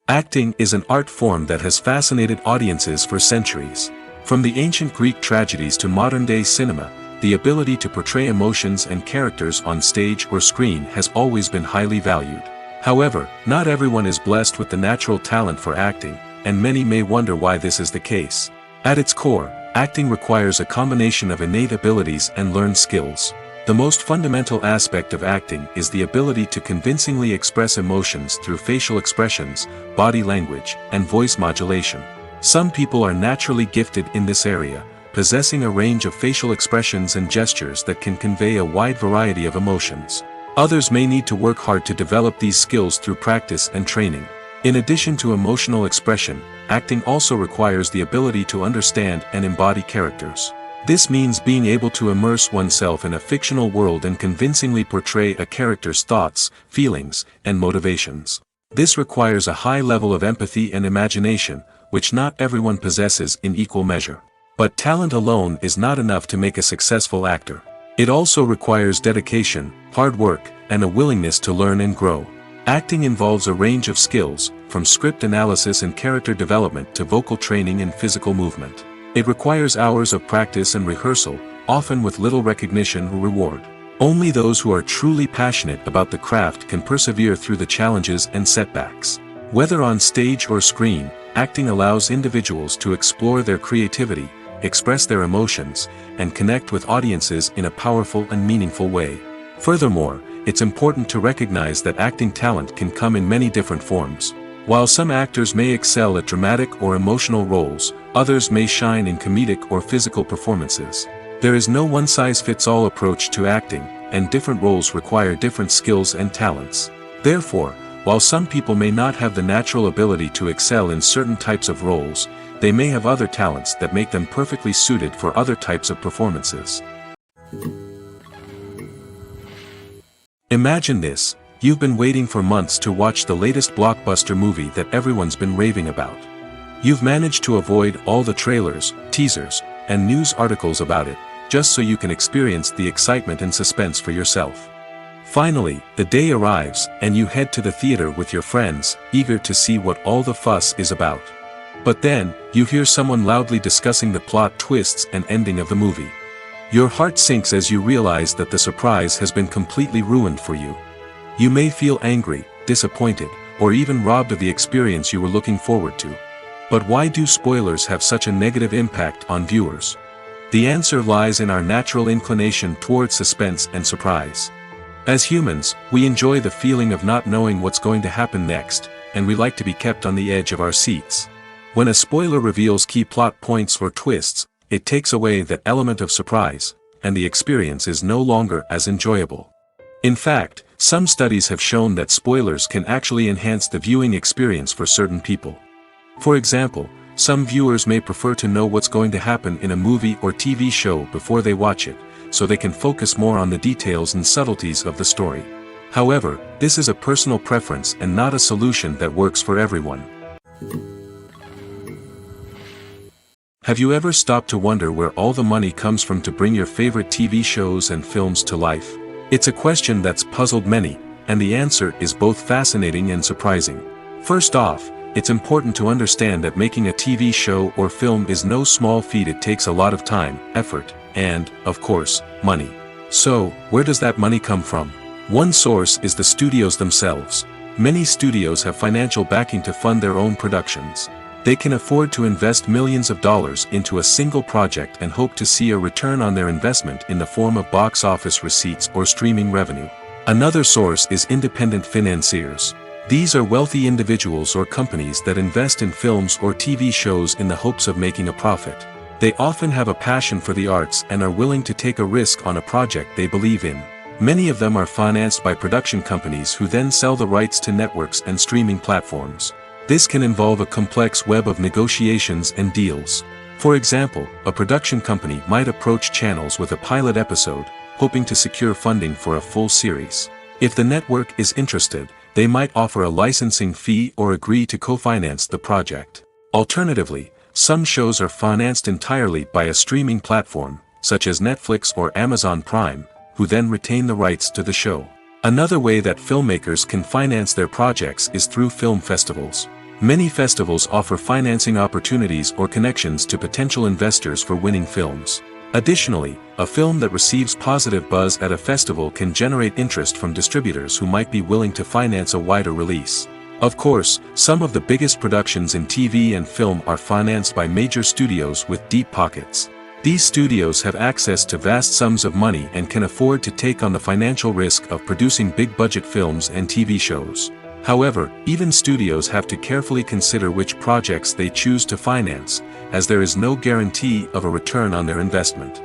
Acting is an art form that has fascinated audiences for centuries. From the ancient Greek tragedies to modern-day cinema, the ability to portray emotions and characters on stage or screen has always been highly valued. However, not everyone is blessed with the natural talent for acting, and many may wonder why this is the case. At its core, acting requires a combination of innate abilities and learned skills. The most fundamental aspect of acting is the ability to convincingly express emotions through facial expressions, body language, and voice modulation. Some people are naturally gifted in this area, possessing a range of facial expressions and gestures that can convey a wide variety of emotions. Others may need to work hard to develop these skills through practice and training. In addition to emotional expression, acting also requires the ability to understand and embody characters. This means being able to immerse oneself in a fictional world and convincingly portray a character's thoughts, feelings, and motivations. This requires a high level of empathy and imagination, which not everyone possesses in equal measure. But talent alone is not enough to make a successful actor. It also requires dedication, hard work, and a willingness to learn and grow. Acting involves a range of skills, from script analysis and character development to vocal training and physical movement. It requires hours of practice and rehearsal, often with little recognition or reward. Only those who are truly passionate about the craft can persevere through the challenges and setbacks. Whether on stage or screen, acting allows individuals to explore their creativity, express their emotions, and connect with audiences in a powerful and meaningful way. Furthermore, it's important to recognize that acting talent can come in many different forms. While some actors may excel at dramatic or emotional roles, others may shine in comedic or physical performances. There is no one-size-fits-all approach to acting, and different roles require different skills and talents. Therefore, while some people may not have the natural ability to excel in certain types of roles, they may have other talents that make them perfectly suited for other types of performances. Imagine this: you've been waiting for months to watch the latest blockbuster movie that everyone's been raving about. You've managed to avoid all the trailers, teasers, and news articles about it, just so you can experience the excitement and suspense for yourself. Finally, the day arrives, and you head to the theater with your friends, eager to see what all the fuss is about. But then, you hear someone loudly discussing the plot twists and ending of the movie. Your heart sinks as you realize that the surprise has been completely ruined for you. You may feel angry, disappointed, or even robbed of the experience you were looking forward to. But why do spoilers have such a negative impact on viewers? The answer lies in our natural inclination towards suspense and surprise. As humans, we enjoy the feeling of not knowing what's going to happen next, and we like to be kept on the edge of our seats. When a spoiler reveals key plot points or twists, it takes away that element of surprise, and the experience is no longer as enjoyable. In fact, some studies have shown that spoilers can actually enhance the viewing experience for certain people. For example, some viewers may prefer to know what's going to happen in a movie or TV show before they watch it, so they can focus more on the details and subtleties of the story. However, this is a personal preference and not a solution that works for everyone. Have you ever stopped to wonder where all the money comes from to bring your favorite TV shows and films to life? It's a question that's puzzled many, and the answer is both fascinating and surprising. First off, it's important to understand that making a TV show or film is no small feat. It takes a lot of time, effort, and, of course, money. So, where does that money come from? One source is the studios themselves. Many studios have financial backing to fund their own productions. They can afford to invest millions of dollars into a single project and hope to see a return on their investment in the form of box office receipts or streaming revenue. Another source is independent financiers. These are wealthy individuals or companies that invest in films or TV shows in the hopes of making a profit. They often have a passion for the arts and are willing to take a risk on a project they believe in. Many of them are financed by production companies who then sell the rights to networks and streaming platforms. This can involve a complex web of negotiations and deals. For example, a production company might approach channels with a pilot episode, hoping to secure funding for a full series. If the network is interested, they might offer a licensing fee or agree to co-finance the project. Alternatively, some shows are financed entirely by a streaming platform, such as Netflix or Amazon Prime, who then retain the rights to the show. Another way that filmmakers can finance their projects is through film festivals. Many festivals offer financing opportunities or connections to potential investors for winning films. Additionally, a film that receives positive buzz at a festival can generate interest from distributors who might be willing to finance a wider release. Of course, some of the biggest productions in TV and film are financed by major studios with deep pockets. These studios have access to vast sums of money and can afford to take on the financial risk of producing big-budget films and TV shows. However, even studios have to carefully consider which projects they choose to finance, as there is no guarantee of a return on their investment.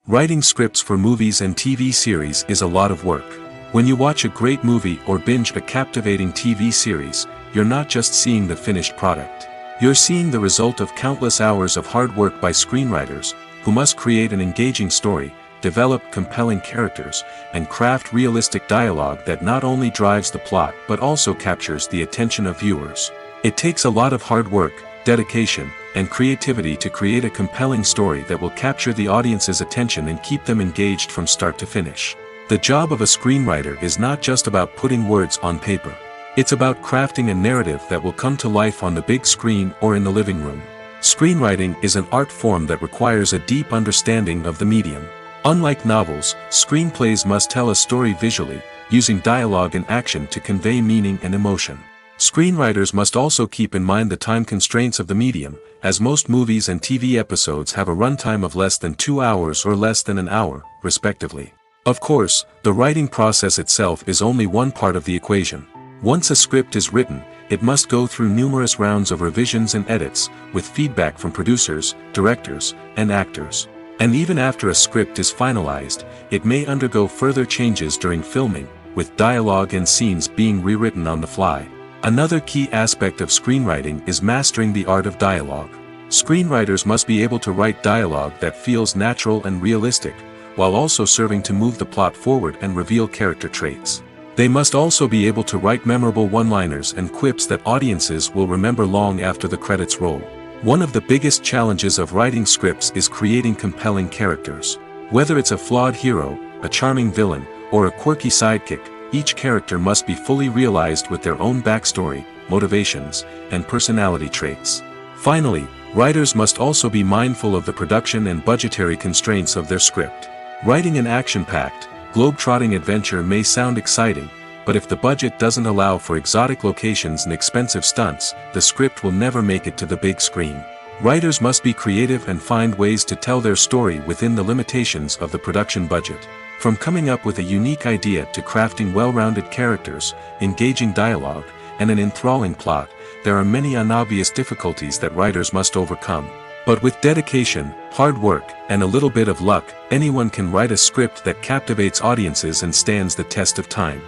Writing scripts for movies and TV series is a lot of work. When you watch a great movie or binge a captivating TV series, you're not just seeing the finished product. You're seeing the result of countless hours of hard work by screenwriters, who must create an engaging story, develop compelling characters, and craft realistic dialogue that not only drives the plot but also captures the attention of viewers. It takes a lot of hard work, dedication, and creativity to create a compelling story that will capture the audience's attention and keep them engaged from start to finish. The job of a screenwriter is not just about putting words on paper. It's about crafting a narrative that will come to life on the big screen or in the living room. Screenwriting is an art form that requires a deep understanding of the medium. Unlike novels, screenplays must tell a story visually, using dialogue and action to convey meaning and emotion. Screenwriters must also keep in mind the time constraints of the medium, as most movies and TV episodes have a runtime of less than 2 hours or less than an hour, respectively. Of course, the writing process itself is only one part of the equation. Once a script is written, it must go through numerous rounds of revisions and edits, with feedback from producers, directors, and actors. And even after a script is finalized, it may undergo further changes during filming, with dialogue and scenes being rewritten on the fly. Another key aspect of screenwriting is mastering the art of dialogue. Screenwriters must be able to write dialogue that feels natural and realistic, while also serving to move the plot forward and reveal character traits. They must also be able to write memorable one-liners and quips that audiences will remember long after the credits roll. One of the biggest challenges of writing scripts is creating compelling characters. Whether it's a flawed hero, a charming villain, or a quirky sidekick, each character must be fully realized with their own backstory, motivations, and personality traits. Finally, writers must also be mindful of the production and budgetary constraints of their script. Writing an action-packed, globe-trotting adventure may sound exciting, but if the budget doesn't allow for exotic locations and expensive stunts, the script will never make it to the big screen. Writers must be creative and find ways to tell their story within the limitations of the production budget. From coming up with a unique idea to crafting well-rounded characters, engaging dialogue, and an enthralling plot, there are many unobvious difficulties that writers must overcome. But with dedication, hard work, and a little bit of luck, anyone can write a script that captivates audiences and stands the test of time.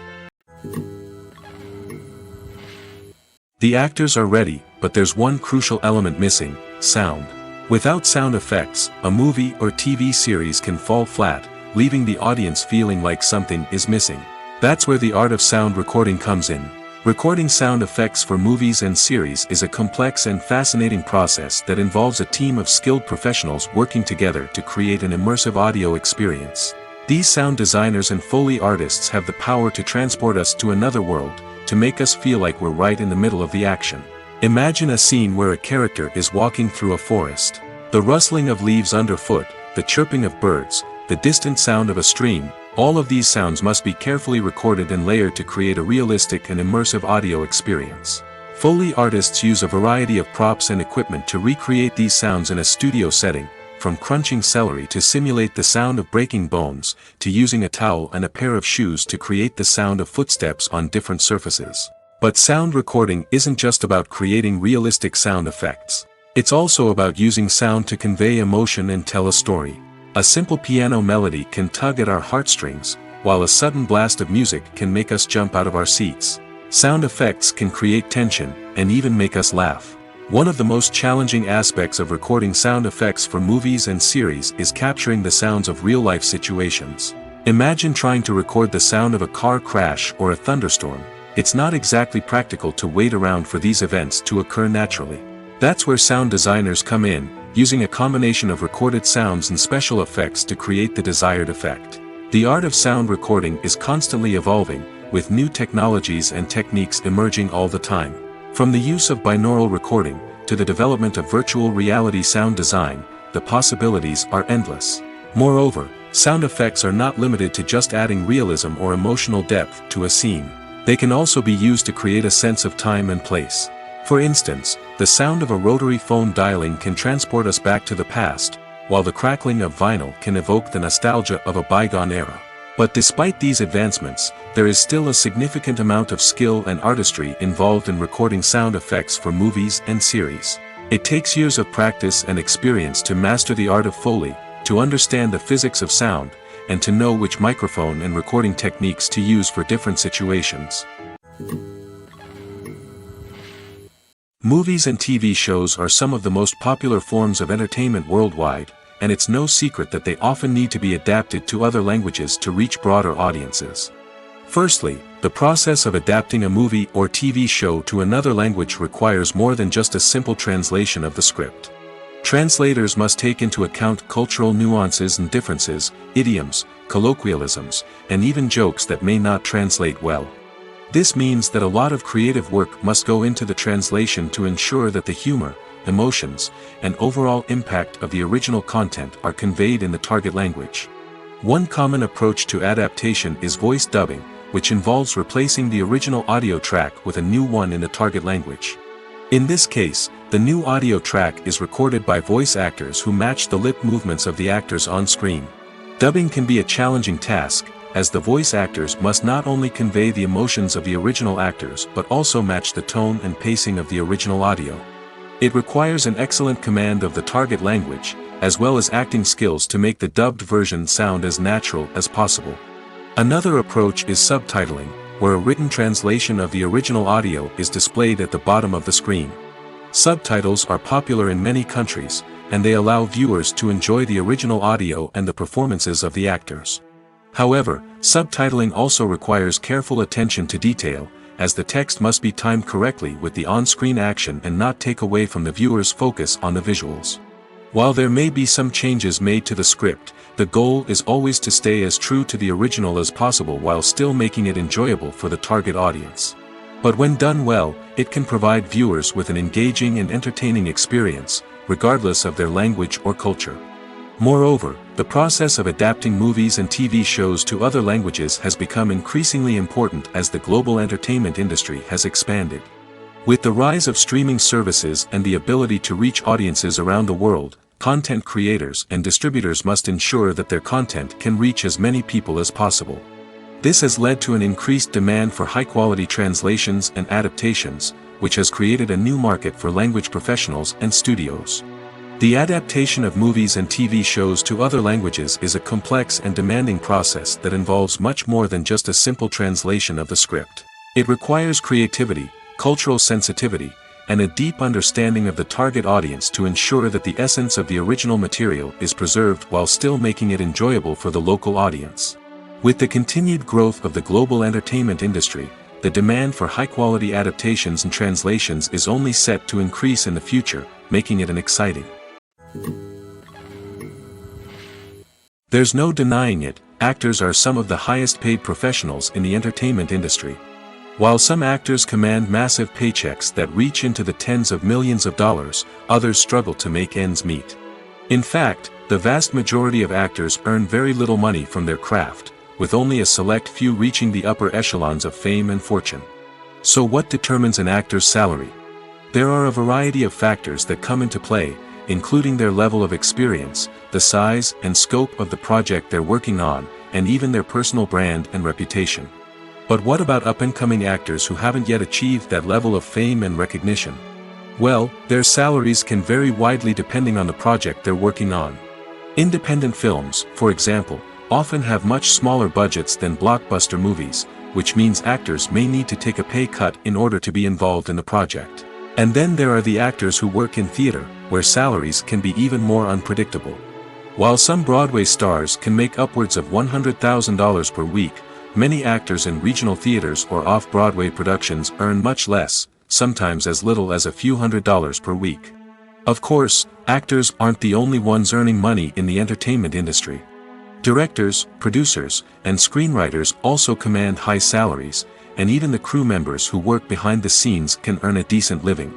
The actors are ready, but there's one crucial element missing: sound. Without sound effects, a movie or TV series can fall flat, leaving the audience feeling like something is missing. That's where the art of sound recording comes in. Recording sound effects for movies and series is a complex and fascinating process that involves a team of skilled professionals working together to create an immersive audio experience. These sound designers and Foley artists have the power to transport us to another world, to make us feel like we're right in the middle of the action. Imagine a scene where a character is walking through a forest. The rustling of leaves underfoot, the chirping of birds, the distant sound of a stream, all of these sounds must be carefully recorded and layered to create a realistic and immersive audio experience. Foley artists use a variety of props and equipment to recreate these sounds in a studio setting, from crunching celery to simulate the sound of breaking bones, to using a towel and a pair of shoes to create the sound of footsteps on different surfaces. But sound recording isn't just about creating realistic sound effects. It's also about using sound to convey emotion and tell a story. A simple piano melody can tug at our heartstrings, while a sudden blast of music can make us jump out of our seats. Sound effects can create tension, and even make us laugh. One of the most challenging aspects of recording sound effects for movies and series is capturing the sounds of real-life situations. Imagine trying to record the sound of a car crash or a thunderstorm. It's not exactly practical to wait around for these events to occur naturally. That's where sound designers come in, using a combination of recorded sounds and special effects to create the desired effect. The art of sound recording is constantly evolving, with new technologies and techniques emerging all the time. From the use of binaural recording, to the development of virtual reality sound design, the possibilities are endless. Moreover, sound effects are not limited to just adding realism or emotional depth to a scene. They can also be used to create a sense of time and place. For instance, the sound of a rotary phone dialing can transport us back to the past, while the crackling of vinyl can evoke the nostalgia of a bygone era. But despite these advancements, there is still a significant amount of skill and artistry involved in recording sound effects for movies and series. It takes years of practice and experience to master the art of Foley, to understand the physics of sound, and to know which microphone and recording techniques to use for different situations. Movies and TV shows are some of the most popular forms of entertainment worldwide, and it's no secret that they often need to be adapted to other languages to reach broader audiences. Firstly, the process of adapting a movie or TV show to another language requires more than just a simple translation of the script. Translators must take into account cultural nuances and differences, idioms, colloquialisms, and even jokes that may not translate well. This means that a lot of creative work must go into the translation to ensure that the humor, emotions, and overall impact of the original content are conveyed in the target language. One common approach to adaptation is voice dubbing, which involves replacing the original audio track with a new one in the target language. In this case, the new audio track is recorded by voice actors who match the lip movements of the actors on screen. Dubbing can be a challenging task, as the voice actors must not only convey the emotions of the original actors but also match the tone and pacing of the original audio. It requires an excellent command of the target language, as well as acting skills to make the dubbed version sound as natural as possible. Another approach is subtitling, where a written translation of the original audio is displayed at the bottom of the screen. Subtitles are popular in many countries, and they allow viewers to enjoy the original audio and the performances of the actors. However, subtitling also requires careful attention to detail, as the text must be timed correctly with the on-screen action and not take away from the viewer's focus on the visuals. While there may be some changes made to the script, the goal is always to stay as true to the original as possible while still making it enjoyable for the target audience. But when done well, it can provide viewers with an engaging and entertaining experience, regardless of their language or culture. Moreover, the process of adapting movies and TV shows to other languages has become increasingly important as the global entertainment industry has expanded. With the rise of streaming services and the ability to reach audiences around the world, content creators and distributors must ensure that their content can reach as many people as possible. This has led to an increased demand for high-quality translations and adaptations, which has created a new market for language professionals and studios. The adaptation of movies and TV shows to other languages is a complex and demanding process that involves much more than just a simple translation of the script. It requires creativity, cultural sensitivity, and a deep understanding of the target audience to ensure that the essence of the original material is preserved while still making it enjoyable for the local audience. With the continued growth of the global entertainment industry, the demand for high-quality adaptations and translations is only set to increase in the future, making it an exciting. There's no denying it, actors are some of the highest-paid professionals in the entertainment industry. While some actors command massive paychecks that reach into the tens of millions of dollars, others struggle to make ends meet. In fact, the vast majority of actors earn very little money from their craft, with only a select few reaching the upper echelons of fame and fortune. So what determines an actor's salary? There are a variety of factors that come into play, including their level of experience, the size and scope of the project they're working on, and even their personal brand and reputation. But what about up-and-coming actors who haven't yet achieved that level of fame and recognition? Well, their salaries can vary widely depending on the project they're working on. Independent films, for example, often have much smaller budgets than blockbuster movies, which means actors may need to take a pay cut in order to be involved in the project. And then there are the actors who work in theater, where salaries can be even more unpredictable. While some Broadway stars can make upwards of $100,000 per week, many actors in regional theaters or off-Broadway productions earn much less, sometimes as little as a few $100s per week. Of course, actors aren't the only ones earning money in the entertainment industry. Directors, producers, and screenwriters also command high salaries, and even the crew members who work behind the scenes can earn a decent living.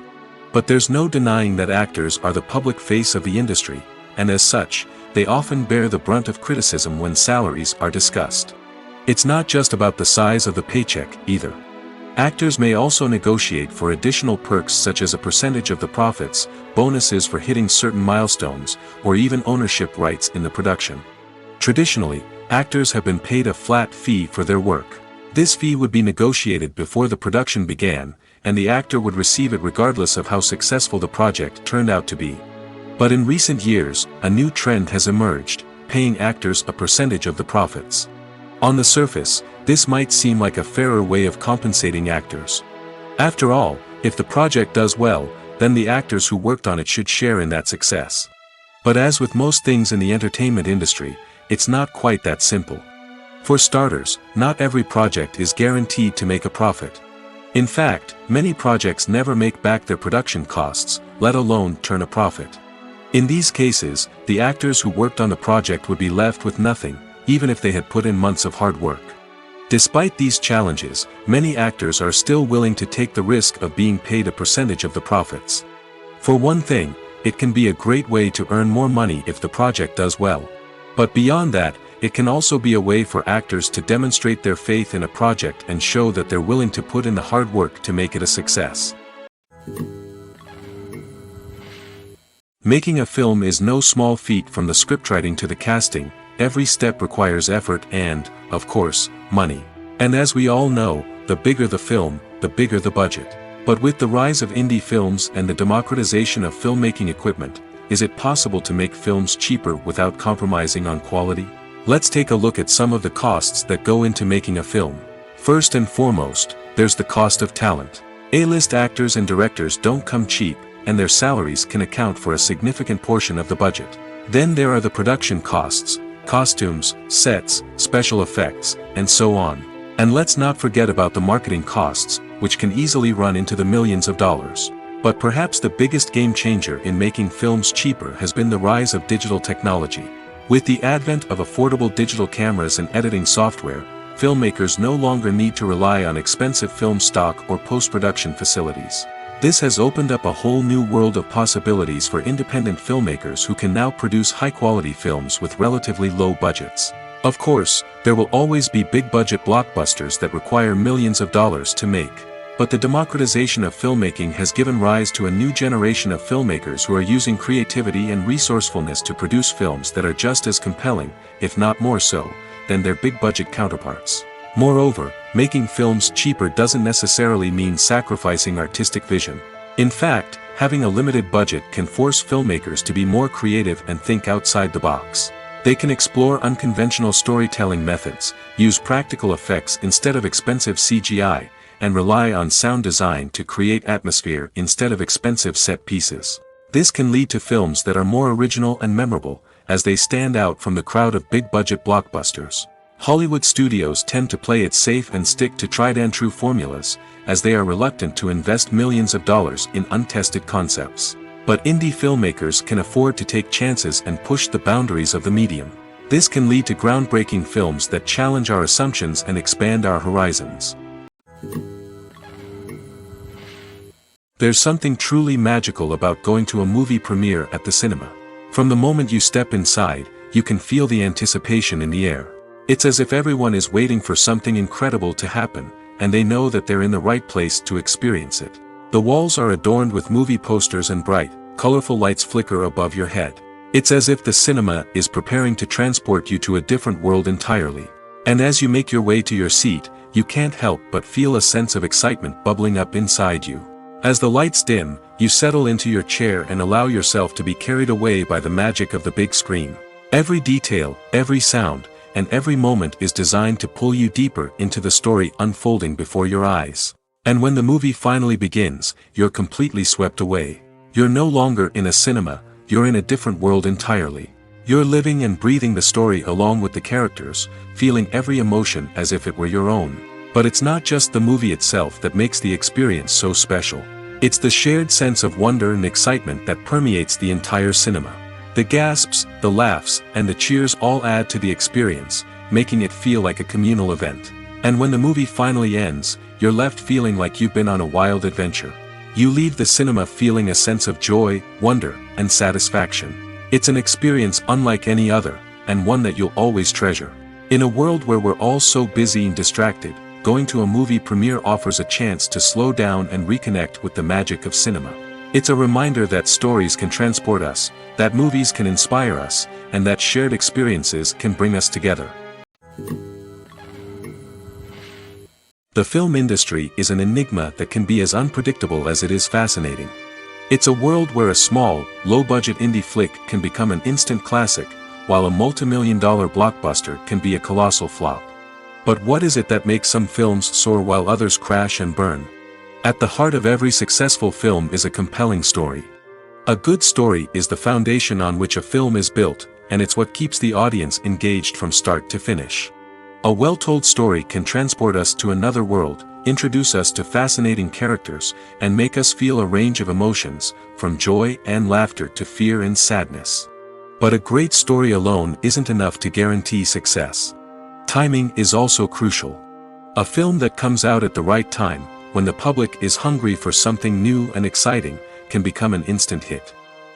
But there's no denying that actors are the public face of the industry, and as such, they often bear the brunt of criticism when salaries are discussed. It's not just about the size of the paycheck, either. Actors may also negotiate for additional perks such as a percentage of the profits, bonuses for hitting certain milestones, or even ownership rights in the production. Traditionally, actors have been paid a flat fee for their work. This fee would be negotiated before the production began, and the actor would receive it regardless of how successful the project turned out to be. But in recent years, a new trend has emerged, paying actors a percentage of the profits. On the surface, this might seem like a fairer way of compensating actors. After all, if the project does well, then the actors who worked on it should share in that success. But as with most things in the entertainment industry, it's not quite that simple. For starters, not every project is guaranteed to make a profit. In fact, many projects never make back their production costs, let alone turn a profit. In these cases, the actors who worked on the project would be left with nothing, even if they had put in months of hard work. Despite these challenges, many actors are still willing to take the risk of being paid a percentage of the profits. For one thing, it can be a great way to earn more money if the project does well. But beyond that, it can also be a way for actors to demonstrate their faith in a project and show that they're willing to put in the hard work to make it a success. Making a film is no small feat. From the scriptwriting to the casting, every step requires effort and, of course, money. And as we all know, the bigger the film, the bigger the budget. But with the rise of indie films and the democratization of filmmaking equipment, is it possible to make films cheaper without compromising on quality? Let's take a look at some of the costs that go into making a film. First and foremost, there's the cost of talent. A-list actors and directors don't come cheap, and their salaries can account for a significant portion of the budget. Then there are the production costs, costumes, sets, special effects, and so on. And let's not forget about the marketing costs, which can easily run into the millions of dollars. But perhaps the biggest game changer in making films cheaper has been the rise of digital technology. With the advent of affordable digital cameras and editing software, filmmakers no longer need to rely on expensive film stock or post-production facilities. This has opened up a whole new world of possibilities for independent filmmakers who can now produce high-quality films with relatively low budgets. Of course, there will always be big-budget blockbusters that require millions of dollars to make. But the democratization of filmmaking has given rise to a new generation of filmmakers who are using creativity and resourcefulness to produce films that are just as compelling, if not more so, than their big-budget counterparts. Moreover, making films cheaper doesn't necessarily mean sacrificing artistic vision. In fact, having a limited budget can force filmmakers to be more creative and think outside the box. They can explore unconventional storytelling methods, use practical effects instead of expensive CGI, and rely on sound design to create atmosphere instead of expensive set pieces. This can lead to films that are more original and memorable, as they stand out from the crowd of big-budget blockbusters. Hollywood studios tend to play it safe and stick to tried-and-true formulas, as they are reluctant to invest millions of dollars in untested concepts. But indie filmmakers can afford to take chances and push the boundaries of the medium. This can lead to groundbreaking films that challenge our assumptions and expand our horizons. There's something truly magical about going to a movie premiere at the cinema. From the moment you step inside, you can feel the anticipation in the air. It's as if everyone is waiting for something incredible to happen, and they know that they're in the right place to experience it. The walls are adorned with movie posters and bright, colorful lights flicker above your head. It's as if the cinema is preparing to transport you to a different world entirely. And as you make your way to your seat, you can't help but feel a sense of excitement bubbling up inside you. As the lights dim, you settle into your chair and allow yourself to be carried away by the magic of the big screen. Every detail, every sound, and every moment is designed to pull you deeper into the story unfolding before your eyes. And when the movie finally begins, you're completely swept away. You're no longer in a cinema, you're in a different world entirely. You're living and breathing the story along with the characters, feeling every emotion as if it were your own. But it's not just the movie itself that makes the experience so special. It's the shared sense of wonder and excitement that permeates the entire cinema. The gasps, the laughs, and the cheers all add to the experience, making it feel like a communal event. And when the movie finally ends, you're left feeling like you've been on a wild adventure. You leave the cinema feeling a sense of joy, wonder, and satisfaction. It's an experience unlike any other, and one that you'll always treasure. In a world where we're all so busy and distracted, going to a movie premiere offers a chance to slow down and reconnect with the magic of cinema. It's a reminder that stories can transport us, that movies can inspire us, and that shared experiences can bring us together. The film industry is an enigma that can be as unpredictable as it is fascinating. It's a world where a small, low-budget indie flick can become an instant classic, while a multi-million-dollar blockbuster can be a colossal flop. But what is it that makes some films soar while others crash and burn? At the heart of every successful film is a compelling story. A good story is the foundation on which a film is built, and it's what keeps the audience engaged from start to finish. A well-told story can transport us to another world, introduce us to fascinating characters, and make us feel a range of emotions, from joy and laughter to fear and sadness. But a great story alone isn't enough to guarantee success. Timing is also crucial. A film that comes out at the right time, when the public is hungry for something new and exciting, can become an instant hit.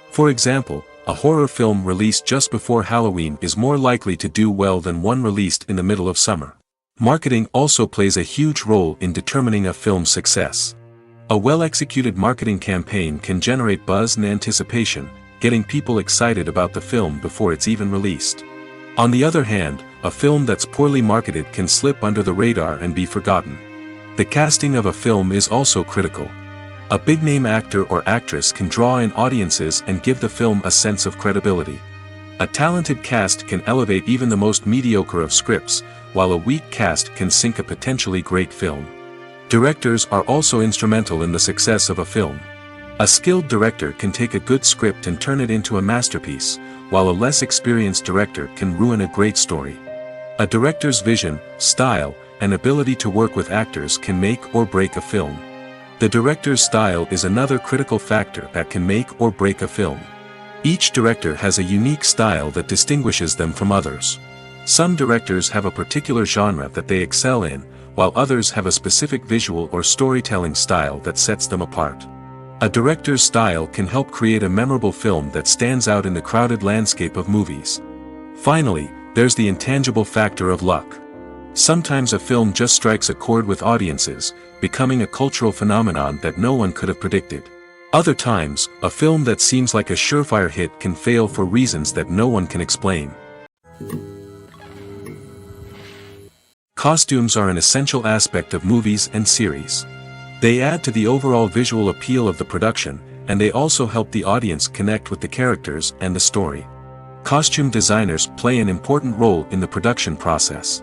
For example, a horror film released just before Halloween is more likely to do well than one released in the middle of summer. Marketing also plays a huge role in determining a film's success. A well-executed marketing campaign can generate buzz and anticipation, getting people excited about the film before it's even released. On the other hand, a film that's poorly marketed can slip under the radar and be forgotten. The casting of a film is also critical. A big-name actor or actress can draw in audiences and give the film a sense of credibility. A talented cast can elevate even the most mediocre of scripts, while a weak cast can sink a potentially great film. Directors are also instrumental in the success of a film. A skilled director can take a good script and turn it into a masterpiece, while a less experienced director can ruin a great story. A director's vision, style, and ability to work with actors can make or break a film. The director's style is another critical factor that can make or break a film. Each director has a unique style that distinguishes them from others. Some directors have a particular genre that they excel in, while others have a specific visual or storytelling style that sets them apart. A director's style can help create a memorable film that stands out in the crowded landscape of movies. Finally, there's the intangible factor of luck. Sometimes a film just strikes a chord with audiences, becoming a cultural phenomenon that no one could have predicted. Other times, a film that seems like a surefire hit can fail for reasons that no one can explain. Costumes are an essential aspect of movies and series. They add to the overall visual appeal of the production, and they also help the audience connect with the characters and the story. Costume designers play an important role in the production process.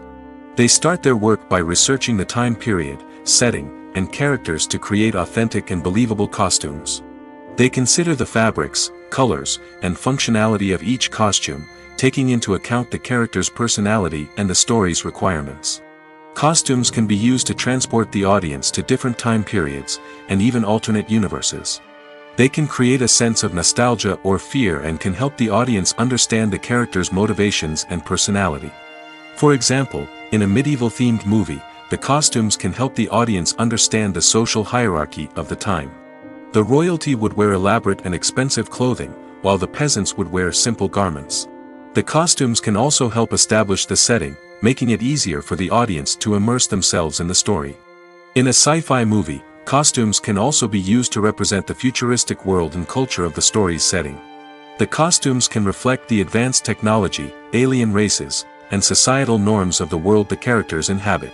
They start their work by researching the time period, setting, and characters to create authentic and believable costumes. They consider the fabrics, colors, and functionality of each costume, taking into account the character's personality and the story's requirements. Costumes can be used to transport the audience to different time periods, and even alternate universes. They can create a sense of nostalgia or fear and can help the audience understand the character's motivations and personality. For example, in a medieval-themed movie, the costumes can help the audience understand the social hierarchy of the time. The royalty would wear elaborate and expensive clothing, while the peasants would wear simple garments. The costumes can also help establish the setting, making it easier for the audience to immerse themselves in the story. In a sci-fi movie, costumes can also be used to represent the futuristic world and culture of the story's setting. The costumes can reflect the advanced technology, alien races, and societal norms of the world the characters inhabit.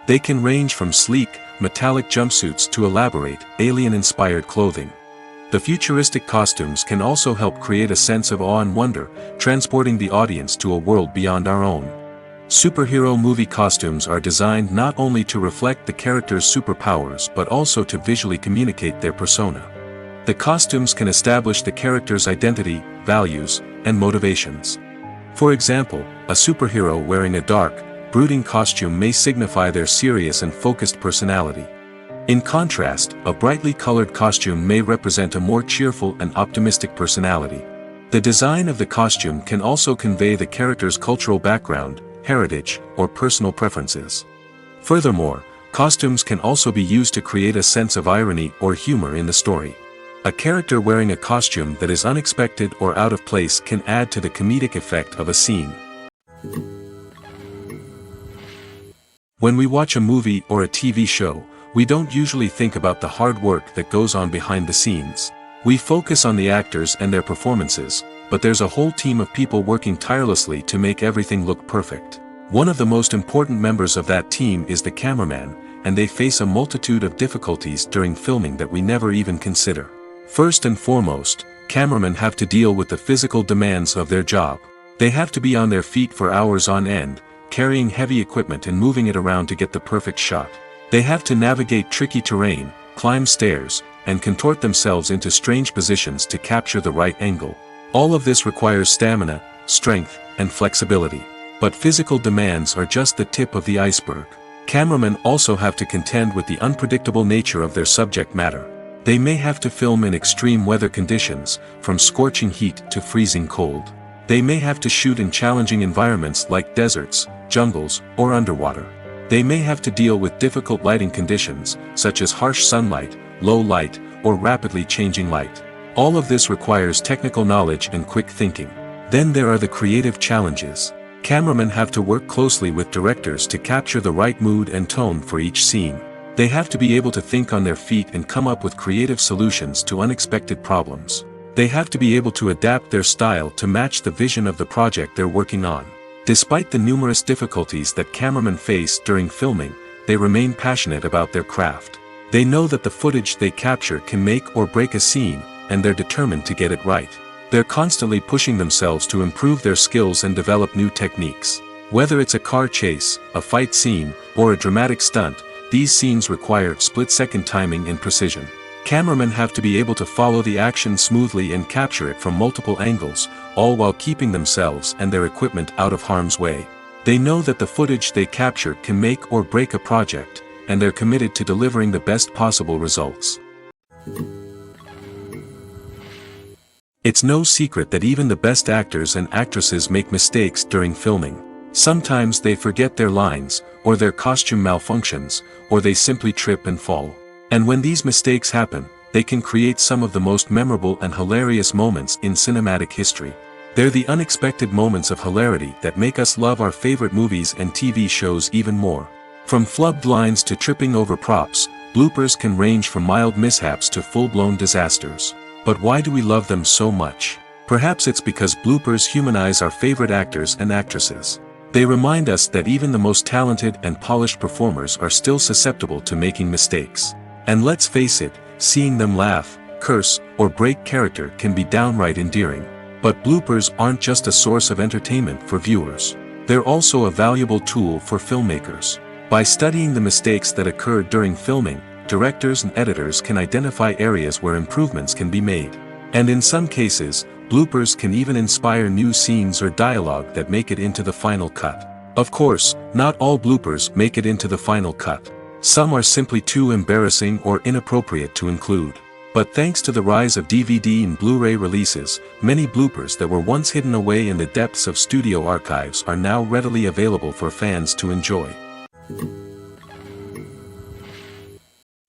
They can range from sleek, metallic jumpsuits to elaborate, alien-inspired clothing. The futuristic costumes can also help create a sense of awe and wonder, transporting the audience to a world beyond our own. Superhero movie costumes are designed not only to reflect the character's superpowers but also to visually communicate their persona. The costumes can establish the character's identity, values, and motivations. For example, a superhero wearing a dark, brooding costume may signify their serious and focused personality. In contrast, a brightly colored costume may represent a more cheerful and optimistic personality. The design of the costume can also convey the character's cultural background, heritage, or personal preferences. Furthermore, costumes can also be used to create a sense of irony or humor in the story. A character wearing a costume that is unexpected or out of place can add to the comedic effect of a scene. When we watch a movie or a TV show, we don't usually think about the hard work that goes on behind the scenes. We focus on the actors and their performances, but there's a whole team of people working tirelessly to make everything look perfect. One of the most important members of that team is the cameraman, and they face a multitude of difficulties during filming that we never even consider. First and foremost, cameramen have to deal with the physical demands of their job. They have to be on their feet for hours on end, carrying heavy equipment and moving it around to get the perfect shot. They have to navigate tricky terrain, climb stairs, and contort themselves into strange positions to capture the right angle. All of this requires stamina, strength, and flexibility. But physical demands are just the tip of the iceberg. Cameramen also have to contend with the unpredictable nature of their subject matter. They may have to film in extreme weather conditions, from scorching heat to freezing cold. They may have to shoot in challenging environments like deserts, jungles, or underwater. They may have to deal with difficult lighting conditions, such as harsh sunlight, low light, or rapidly changing light. All of this requires technical knowledge and quick thinking. Then there are the creative challenges. Cameramen have to work closely with directors to capture the right mood and tone for each scene. They have to be able to think on their feet and come up with creative solutions to unexpected problems. They have to be able to adapt their style to match the vision of the project they're working on. Despite the numerous difficulties that cameramen face during filming, they remain passionate about their craft. They know that the footage they capture can make or break a scene, and they're determined to get it right. They're constantly pushing themselves to improve their skills and develop new techniques. Whether it's a car chase, a fight scene, or a dramatic stunt, these scenes require split-second timing and precision. Cameramen have to be able to follow the action smoothly and capture it from multiple angles, all while keeping themselves and their equipment out of harm's way. They know that the footage they capture can make or break a project, and they're committed to delivering the best possible results. It's no secret that even the best actors and actresses make mistakes during filming. Sometimes they forget their lines, or their costume malfunctions, or they simply trip and fall. And when these mistakes happen, they can create some of the most memorable and hilarious moments in cinematic history. They're the unexpected moments of hilarity that make us love our favorite movies and TV shows even more. From flubbed lines to tripping over props, bloopers can range from mild mishaps to full-blown disasters. But why do we love them so much? Perhaps it's because bloopers humanize our favorite actors and actresses. They remind us that even the most talented and polished performers are still susceptible to making mistakes. And let's face it, seeing them laugh, curse, or break character can be downright endearing. But bloopers aren't just a source of entertainment for viewers. They're also a valuable tool for filmmakers. By studying the mistakes that occurred during filming, directors and editors can identify areas where improvements can be made. And in some cases, bloopers can even inspire new scenes or dialogue that make it into the final cut. Of course, not all bloopers make it into the final cut. Some are simply too embarrassing or inappropriate to include. But thanks to the rise of DVD and Blu-ray releases, many bloopers that were once hidden away in the depths of studio archives are now readily available for fans to enjoy.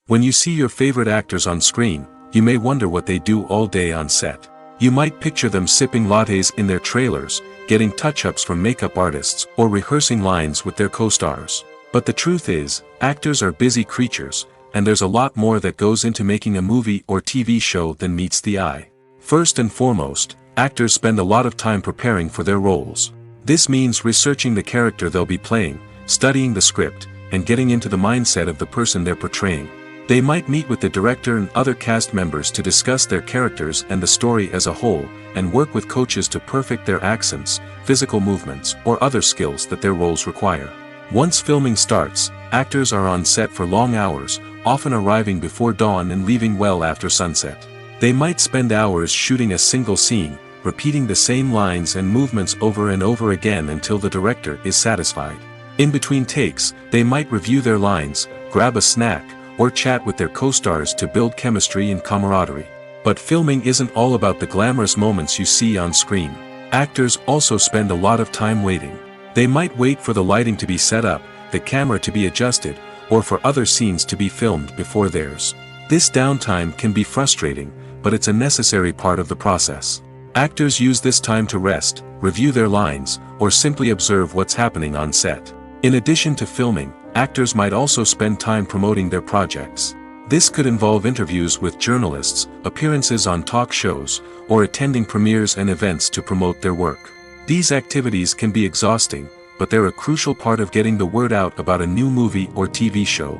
When you see your favorite actors on screen, you may wonder what they do all day on set. You might picture them sipping lattes in their trailers, getting touch-ups from makeup artists, or rehearsing lines with their co-stars. But the truth is, actors are busy creatures, and there's a lot more that goes into making a movie or TV show than meets the eye. First and foremost, actors spend a lot of time preparing for their roles. This means researching the character they'll be playing, studying the script, and getting into the mindset of the person they're portraying. They might meet with the director and other cast members to discuss their characters and the story as a whole, and work with coaches to perfect their accents, physical movements, or other skills that their roles require. Once filming starts, actors are on set for long hours, often arriving before dawn and leaving well after sunset. They might spend hours shooting a single scene, repeating the same lines and movements over and over again until the director is satisfied. In between takes, they might review their lines, grab a snack, or chat with their co-stars to build chemistry and camaraderie. But filming isn't all about the glamorous moments you see on screen. Actors also spend a lot of time waiting. They might wait for the lighting to be set up, the camera to be adjusted, or for other scenes to be filmed before theirs. This downtime can be frustrating, but it's a necessary part of the process. Actors use this time to rest, review their lines, or simply observe what's happening on set. In addition to filming, actors might also spend time promoting their projects. This could involve interviews with journalists, appearances on talk shows, or attending premieres and events to promote their work. These activities can be exhausting, but they're a crucial part of getting the word out about a new movie or TV show.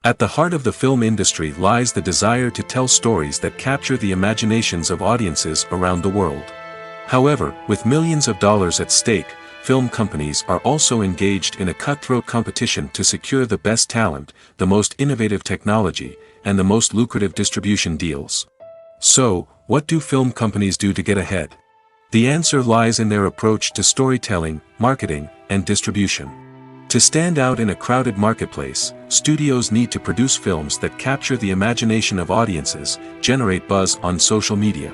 At the heart of the film industry lies the desire to tell stories that capture the imaginations of audiences around the world. However, with millions of dollars at stake, film companies are also engaged in a cutthroat competition to secure the best talent, the most innovative technology, and the most lucrative distribution deals. So, what do film companies do to get ahead? The answer lies in their approach to storytelling, marketing, and distribution. To stand out in a crowded marketplace, studios need to produce films that capture the imagination of audiences, generate buzz on social media.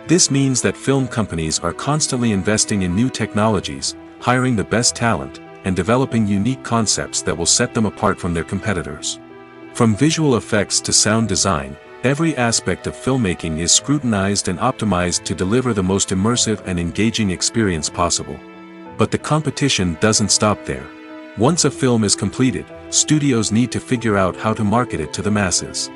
This means that film companies are constantly investing in new technologies, hiring the best talent, and developing unique concepts that will set them apart from their competitors. From visual effects to sound design, every aspect of filmmaking is scrutinized and optimized to deliver the most immersive and engaging experience possible. But the competition doesn't stop there. Once a film is completed, studios need to figure out how to market it to the masses.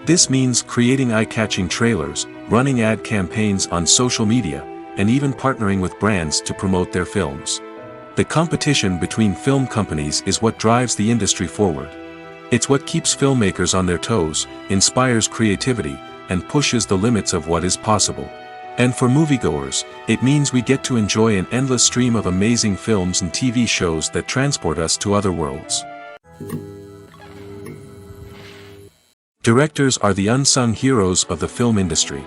This means creating eye-catching trailers, running ad campaigns on social media, and even partnering with brands to promote their films. The competition between film companies is what drives the industry forward. It's what keeps filmmakers on their toes, inspires creativity, and pushes the limits of what is possible. And for moviegoers, it means we get to enjoy an endless stream of amazing films and TV shows that transport us to other worlds. Directors are the unsung heroes of the film industry.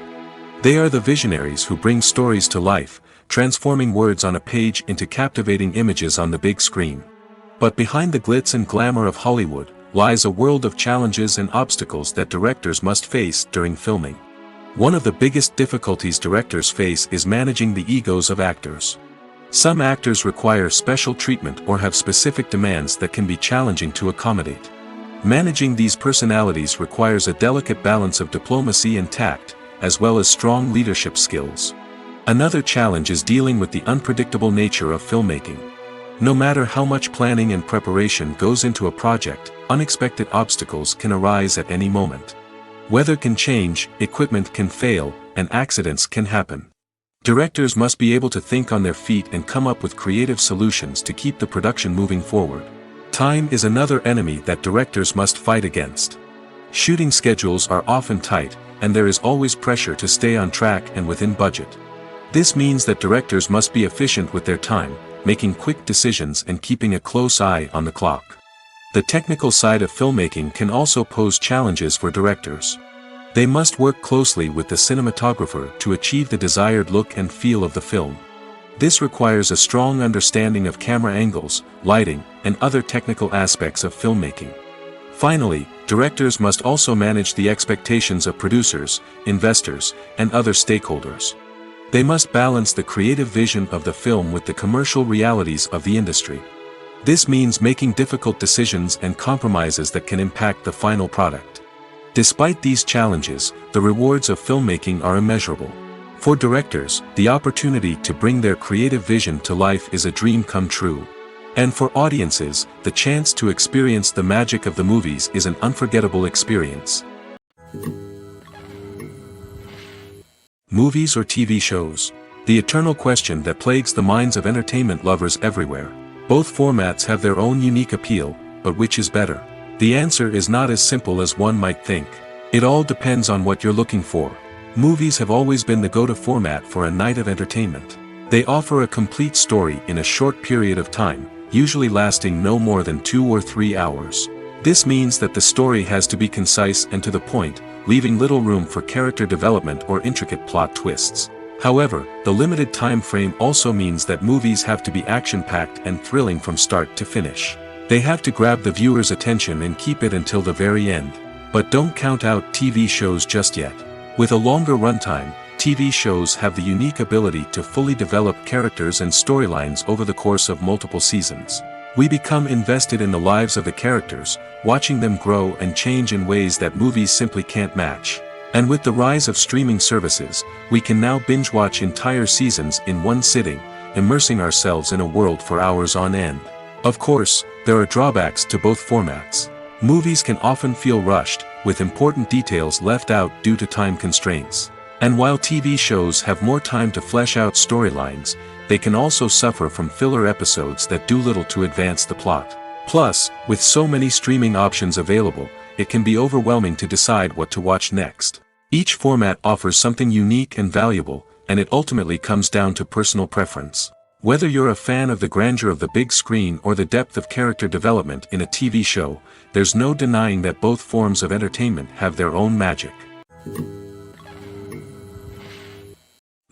They are the visionaries who bring stories to life, transforming words on a page into captivating images on the big screen. But behind the glitz and glamour of Hollywood, lies a world of challenges and obstacles that directors must face during filming. One of the biggest difficulties directors face is managing the egos of actors. Some actors require special treatment or have specific demands that can be challenging to accommodate. Managing these personalities requires a delicate balance of diplomacy and tact, as well as strong leadership skills. Another challenge is dealing with the unpredictable nature of filmmaking. No matter how much planning and preparation goes into a project, unexpected obstacles can arise at any moment. Weather can change, equipment can fail, and accidents can happen. Directors must be able to think on their feet and come up with creative solutions to keep the production moving forward. Time is another enemy that directors must fight against. Shooting schedules are often tight, and there is always pressure to stay on track and within budget. This means that directors must be efficient with their time, making quick decisions and keeping a close eye on the clock. The technical side of filmmaking can also pose challenges for directors. They must work closely with the cinematographer to achieve the desired look and feel of the film. This requires a strong understanding of camera angles, lighting, and other technical aspects of filmmaking. Finally, directors must also manage the expectations of producers, investors, and other stakeholders. They must balance the creative vision of the film with the commercial realities of the industry. This means making difficult decisions and compromises that can impact the final product. Despite these challenges, the rewards of filmmaking are immeasurable. For directors, the opportunity to bring their creative vision to life is a dream come true. And for audiences, the chance to experience the magic of the movies is an unforgettable experience. Movies or TV shows? The eternal question that plagues the minds of entertainment lovers everywhere. Both formats have their own unique appeal, but which is better? The answer is not as simple as one might think. It all depends on what you're looking for. Movies have always been the go-to format for a night of entertainment. They offer a complete story in a short period of time, usually lasting no more than 2 or 3 hours. This means that the story has to be concise and to the point, leaving little room for character development or intricate plot twists. However, the limited time frame also means that movies have to be action-packed and thrilling from start to finish. They have to grab the viewer's attention and keep it until the very end. But don't count out TV shows just yet. With a longer runtime, TV shows have the unique ability to fully develop characters and storylines over the course of multiple seasons. We become invested in the lives of the characters, watching them grow and change in ways that movies simply can't match. And with the rise of streaming services, we can now binge-watch entire seasons in one sitting, immersing ourselves in a world for hours on end. Of course, there are drawbacks to both formats. Movies can often feel rushed, with important details left out due to time constraints. And while TV shows have more time to flesh out storylines, they can also suffer from filler episodes that do little to advance the plot. Plus, with so many streaming options available, it can be overwhelming to decide what to watch next. Each format offers something unique and valuable, and it ultimately comes down to personal preference. Whether you're a fan of the grandeur of the big screen or the depth of character development in a TV show, there's no denying that both forms of entertainment have their own magic.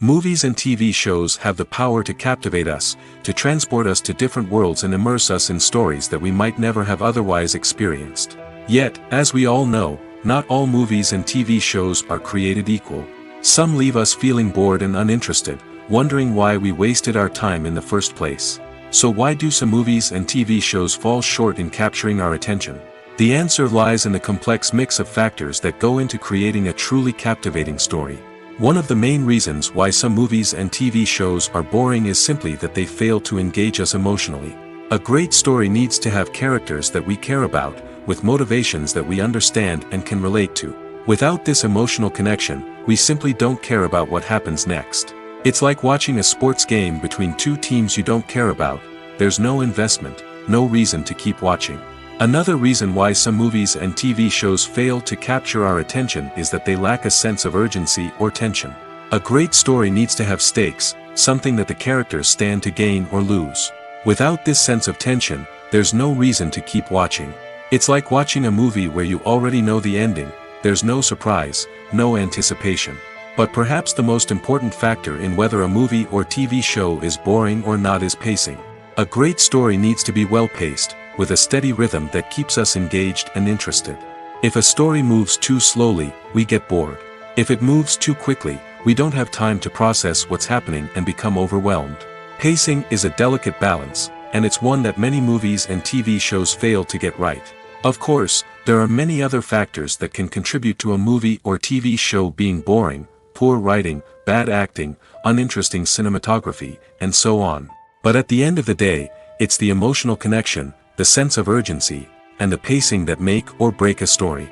Movies and TV shows have the power to captivate us, to transport us to different worlds and immerse us in stories that we might never have otherwise experienced. Yet, as we all know, not all movies and TV shows are created equal. Some leave us feeling bored and uninterested, wondering why we wasted our time in the first place. So why do some movies and TV shows fall short in capturing our attention? The answer lies in the complex mix of factors that go into creating a truly captivating story. One of the main reasons why some movies and TV shows are boring is simply that they fail to engage us emotionally. A great story needs to have characters that we care about, with motivations that we understand and can relate to. Without this emotional connection, we simply don't care about what happens next. It's like watching a sports game between two teams you don't care about. There's no investment, no reason to keep watching. Another reason why some movies and TV shows fail to capture our attention is that they lack a sense of urgency or tension. A great story needs to have stakes, something that the characters stand to gain or lose. Without this sense of tension, there's no reason to keep watching. It's like watching a movie where you already know the ending. There's no surprise, no anticipation. But perhaps the most important factor in whether a movie or TV show is boring or not is pacing. A great story needs to be well-paced, with a steady rhythm that keeps us engaged and interested. If a story moves too slowly, we get bored. If it moves too quickly, we don't have time to process what's happening and become overwhelmed. Pacing is a delicate balance, and it's one that many movies and TV shows fail to get right. Of course, there are many other factors that can contribute to a movie or TV show being boring: poor writing, bad acting, uninteresting cinematography, and so on. But at the end of the day, it's the emotional connection, the sense of urgency, and the pacing that make or break a story.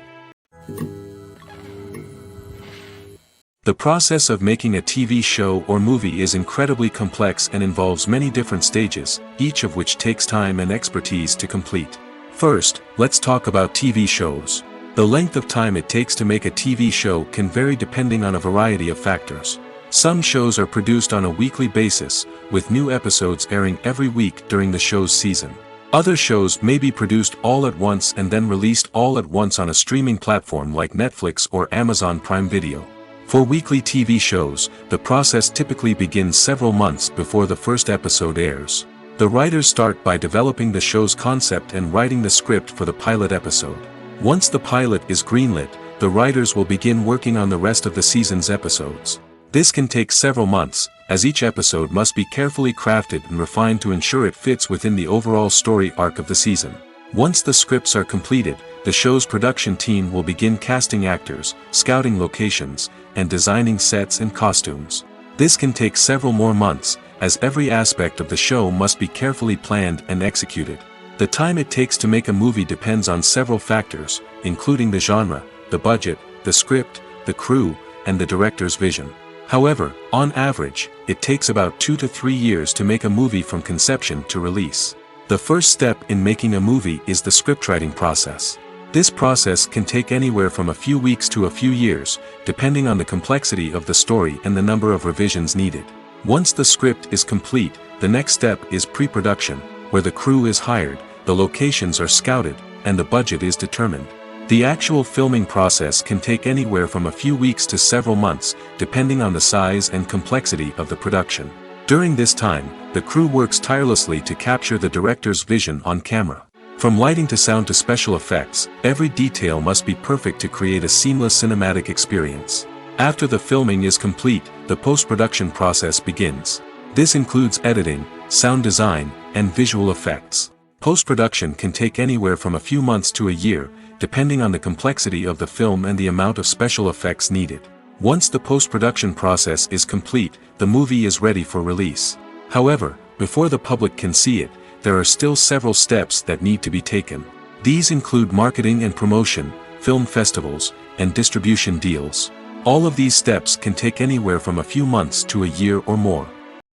The process of making a TV show or movie is incredibly complex and involves many different stages, each of which takes time and expertise to complete. First, let's talk about TV shows. The length of time it takes to make a TV show can vary depending on a variety of factors. Some shows are produced on a weekly basis, with new episodes airing every week during the show's season. Other shows may be produced all at once and then released all at once on a streaming platform like Netflix or Amazon Prime Video. For weekly TV shows, the process typically begins several months before the first episode airs. The writers start by developing the show's concept and writing the script for the pilot episode. Once the pilot is greenlit, the writers will begin working on the rest of the season's episodes. This can take several months, as each episode must be carefully crafted and refined to ensure it fits within the overall story arc of the season. Once the scripts are completed, the show's production team will begin casting actors, scouting locations, and designing sets and costumes. This can take several more months, as every aspect of the show must be carefully planned and executed. The time it takes to make a movie depends on several factors, including the genre, the budget, the script, the crew, and the director's vision. However, on average, it takes about 2 to 3 years to make a movie from conception to release. The first step in making a movie is the scriptwriting process. This process can take anywhere from a few weeks to a few years, depending on the complexity of the story and the number of revisions needed. Once the script is complete, the next step is pre-production, where the crew is hired, the locations are scouted, and the budget is determined. The actual filming process can take anywhere from a few weeks to several months, depending on the size and complexity of the production. During this time, the crew works tirelessly to capture the director's vision on camera. From lighting to sound to special effects, every detail must be perfect to create a seamless cinematic experience. After the filming is complete, the post-production process begins. This includes editing, sound design, and visual effects. Post-production can take anywhere from a few months to a year, depending on the complexity of the film and the amount of special effects needed. Once the post-production process is complete, the movie is ready for release. However, before the public can see it, there are still several steps that need to be taken. These include marketing and promotion, film festivals, and distribution deals. All of these steps can take anywhere from a few months to a year or more.